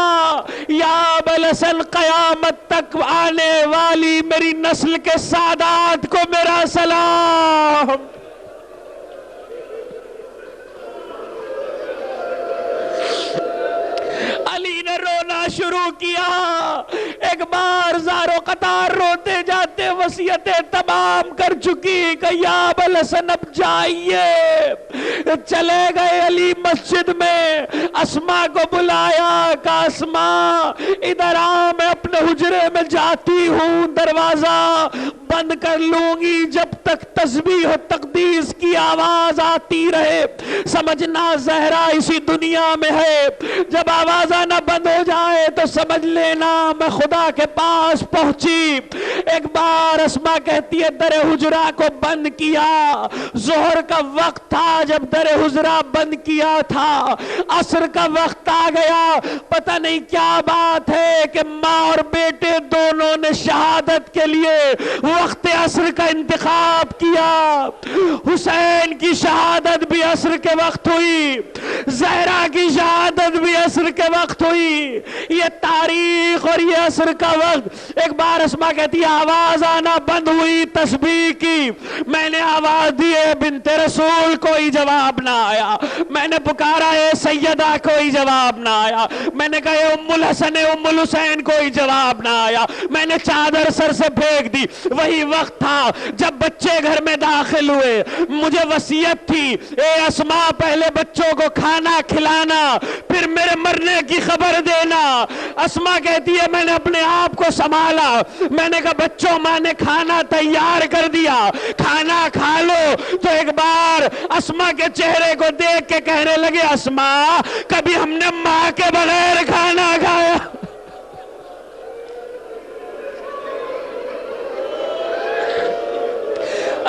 Speaker 3: یا ابوالحسن قیامت تک آنے والی میری نسل کے سادات کو میرا سلام۔ علی نے رونا شروع کیا، ایک بار زارو قطار روتے جاتے، وصیتیں تمام کر چکی کہ یا ابوالحسن اب جائیے۔ چلے گئے علی مسجد میں، اسماء کو بلایا کہ اسماء ادھر آ، میں اپنے حجرے میں جاتی ہوں، دروازہ بند کر لوں گی جب تک تسبیح و تقدیس کی آواز آتی رہے، سمجھنا زہرا اسی دنیا میں ہے، جب آواز آنا بند ہو جائے تو سمجھ لینا میں خدا کے پاس پہنچی۔ ایک بار اسماء کہتی ہے در حجرہ کو بند کیا، ظہر کا وقت تھا جب در حجرہ بند کیا تھا، عصر کا وقت آ گیا، پتہ نہیں کیا بات ہے کہ ماں اور بیٹے دونوں نے شہادت کے لیے وقت عصر کا انتخاب کیا۔ حسین کی شہادت بھی عصر کے وقت ہوئی، زہرا کی شہادت بھی عصر کے وقت ہوئی، یہ تاریخ اور یہ عصر کا وقت۔ ایک بار اسماء کہتی ہے آواز آنا بند ہوئی تسبیح کی، میں نے آواز دی ہے بنت رسول، کوئی جواب نہ آیا، میں نے پکارا ہے سیدہ، کوئی جواب نہ آیا، میں نے کہا ہے ام الحسن ام الحسین، کوئی جواب نہ آیا، میں نے چادر سر سے پھینک دی۔ وہی وقت تھا جب بچے گھر میں داخل ہوئے، مجھے وصیت تھی اے اسماء پہلے بچوں کو کھانا کھلانا، پھر میرے مرنے کی خبر دینا۔ اسماء کہتی ہے میں نے اپنے آپ کو سنبھالا، میں نے کہا بچوں ماں نے کھانا تیار کر دیا، کھانا کھا لو۔ تو ایک بار اسماء کے چہرے کو دیکھ کے کہنے لگے اسماء کبھی ہم نے ماں کے بغیر کھانا کھایا؟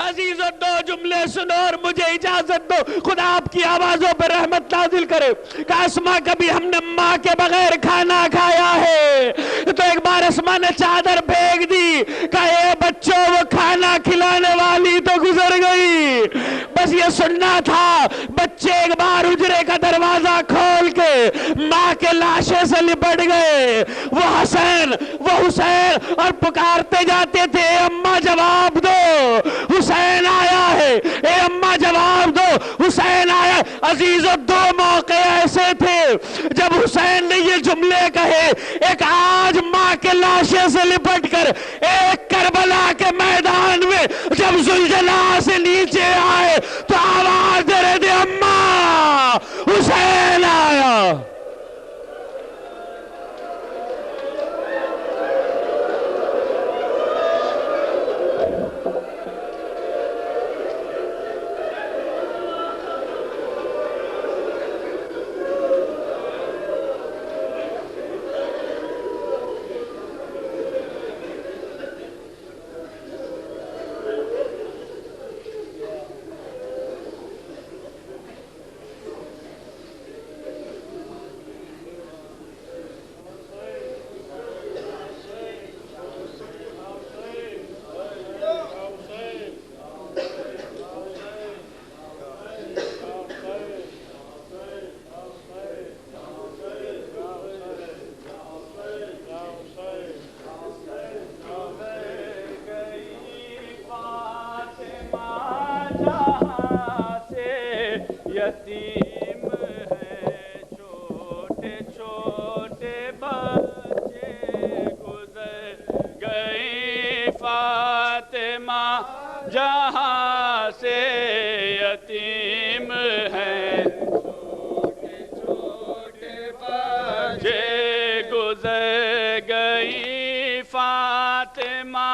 Speaker 3: عزیزو دو جملے سنو اور مجھے اجازت دو، خدا آپ کی آوازوں پر رحمت نازل کرے۔ کہ اسماء کبھی ہم نے ماں کے بغیر کھانا کھایا ہے؟ تو ایک بار اسماء نے چادر پھینک دی، کہ اے بچوں وہ کھانا کھلانے والی تو گزر گئی، بس یہ سننا تھا. بچے ایک بار حجرے کا دروازہ کھول کے ماں کے لاشے سے لپٹ گئے. وہ حسین اور پکارتے جاتے تھے اے اماں جواب دو, حسین آیا ہے, اے اماں جواب دو, حسین آیا. عزیزو دو موقع ایسے تھے جب حسین نے یہ جملے کہے. ایک آج ماں کے لاشے سے لپٹ کر ایک کربلا کے میدان میں جب زلزلہ سے نیچے آئے تو آواز دے رہے تھے اماں حسین آیا.
Speaker 4: یتیم ہے چھوٹے چھوٹے بچے گزر گئی فاطمہ جہاں سے. یتیم ہے چھوٹے چھوٹے بچے گزر گئی فاطمہ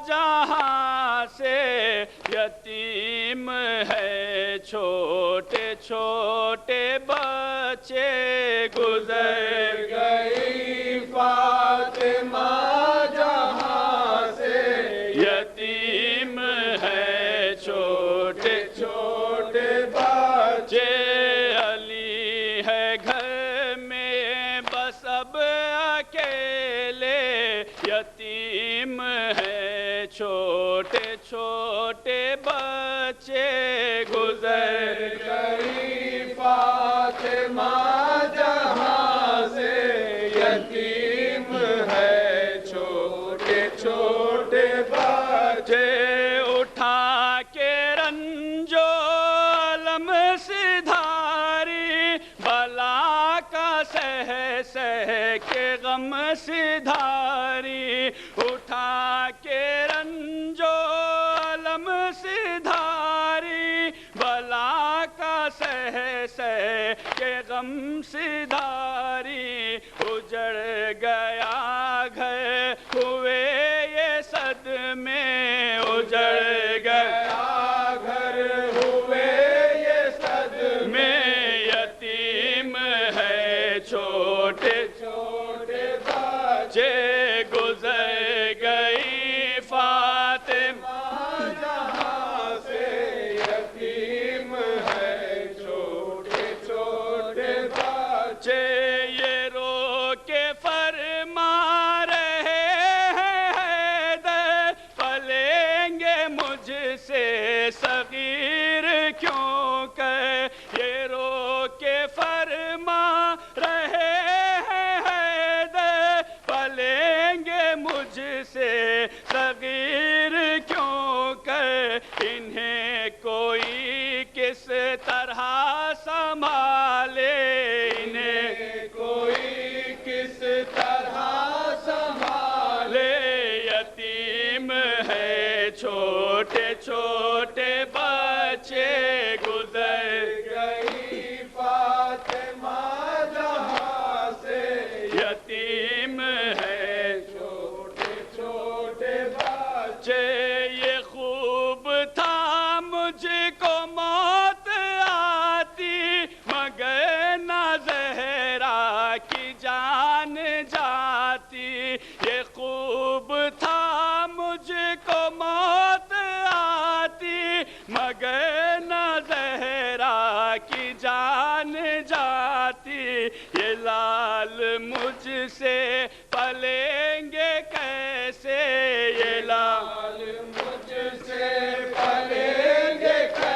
Speaker 4: جہاں سے. یتیم ہے چھوٹے چھوٹے بچے گزر گئی فاطمہ جہاں سے. یتیم ہے چھوٹے چھوٹے بچے. علی ہے گھر میں بس اب اکیلے. یتیم ہے چھوٹے چھوٹے بچے گزر گئی فاطمہ جہاں سے. یتیم ہے چھوٹے چھوٹے بچے. اٹھا کے رنجو علم سدھاری بلا کا سہ کے غم سدھاری. اٹھا کے رنجو علم سدھاری بلا کا سہ کے غم سدھاری. اجڑ گیا گھر ہوئے یہ صدمے. اجڑ گیا گھر ہوئے یہ صدمے. یتیم ہے چھوٹے چھوٹے بچے گزر گئی فاطمہ جہاں سے. یتیم ہے چھوٹے چھوٹے بچے. یہ رو کے فرما رہے ہیں حیدر پلیں گے مجھ سے صغیر کیوں کہ. یہ رو کے فرما رہے ہیں حیدر پلیں گے مجھ سے صغیر کیوں کہ. انہیں کوئی کس طرح سنبھالے. انہیں کوئی کس طرح سنبھالے. یتیم ہے چھوٹے چھوٹے بچے گزر گئی فاطمہ جہاں سے. یتیم ہے چھوٹے چھوٹے بچے. یہ خوب تھا مجھ کو موت آتی مگر نہ زہرا کی جان جاتی. یہ خوب تھا مجھ کو موت آتی مگر نہ زہرا کی جان جاتی. یہ لال مجھ سے پلیں گے کیسے. یہ لال مجھ سے پلیں گے کیسے.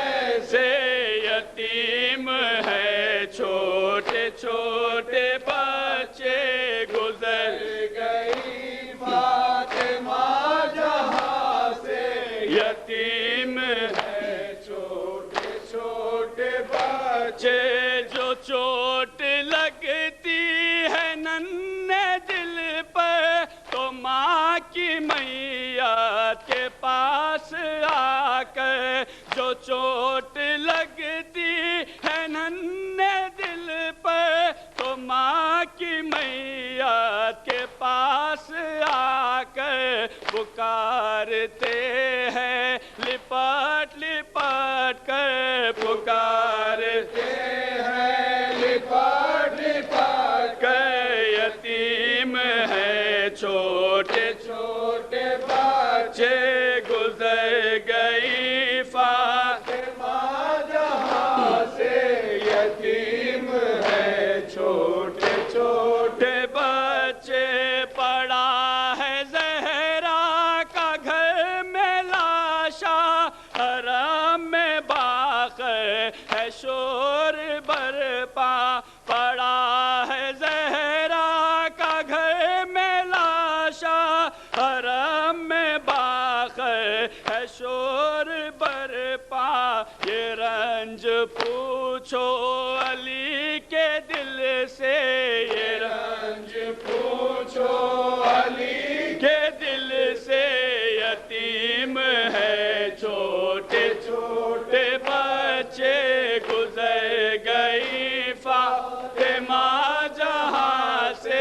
Speaker 4: میت کے پاس آ کر جو چوٹ لگتی ہے ننھے دل پر، تو ماں کی میت کے پاس آ کر پکارتے ہیں لپٹ لپٹ کر، پکارتے ہیں لپٹ لپٹ کر، یتیم ہے چھوٹے چھوٹے بچے، گزر گئی فاطمہ جہاں سے، یتیم ہے چھوٹے چھوٹے بچے، پڑا ہے زہرا کا گھر میں لاشا، حرم میں باخر ہے شور برپا، پڑا ہے زہرا کا گھر میں لاشا، حرم میں باخر ہے شور برپا، یہ رنج پوچھو علی کے دل سے، یہ رنج پوچھو علی کے دل سے، یتیم ہے چھوٹے چھوٹے بچے، گزر گئی فاطمہ جہاں سے،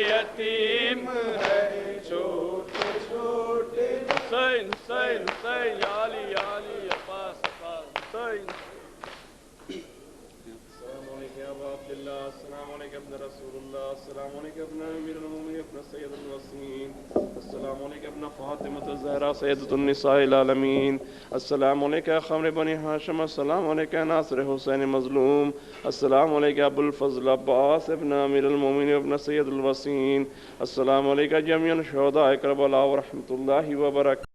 Speaker 4: یتیم ہے چھوٹے چھوٹے، حسین حسین حسین، یا علی یا علی، عباس عباس، حسین۔
Speaker 5: السلام علیکم ابا عبداللہ، السلام علیکم ابن رسول اللہ، السلام علیکم ابن امیر المومنین ابن سید الوصیین، السلام علیکم ابن فاطمۃ الزہرا سیدۃ النساء العالمین، السلام علیکم خمر بنی ہاشم، السلام علیکم ناصر حسین مظلوم، السلام علیکم ابو الفضل عباس ابن امیر المومنین ابن سید الوصیین، السلام علیکم جمیع شہداء کربلا ورحمۃ اللہ وبرکاتہ۔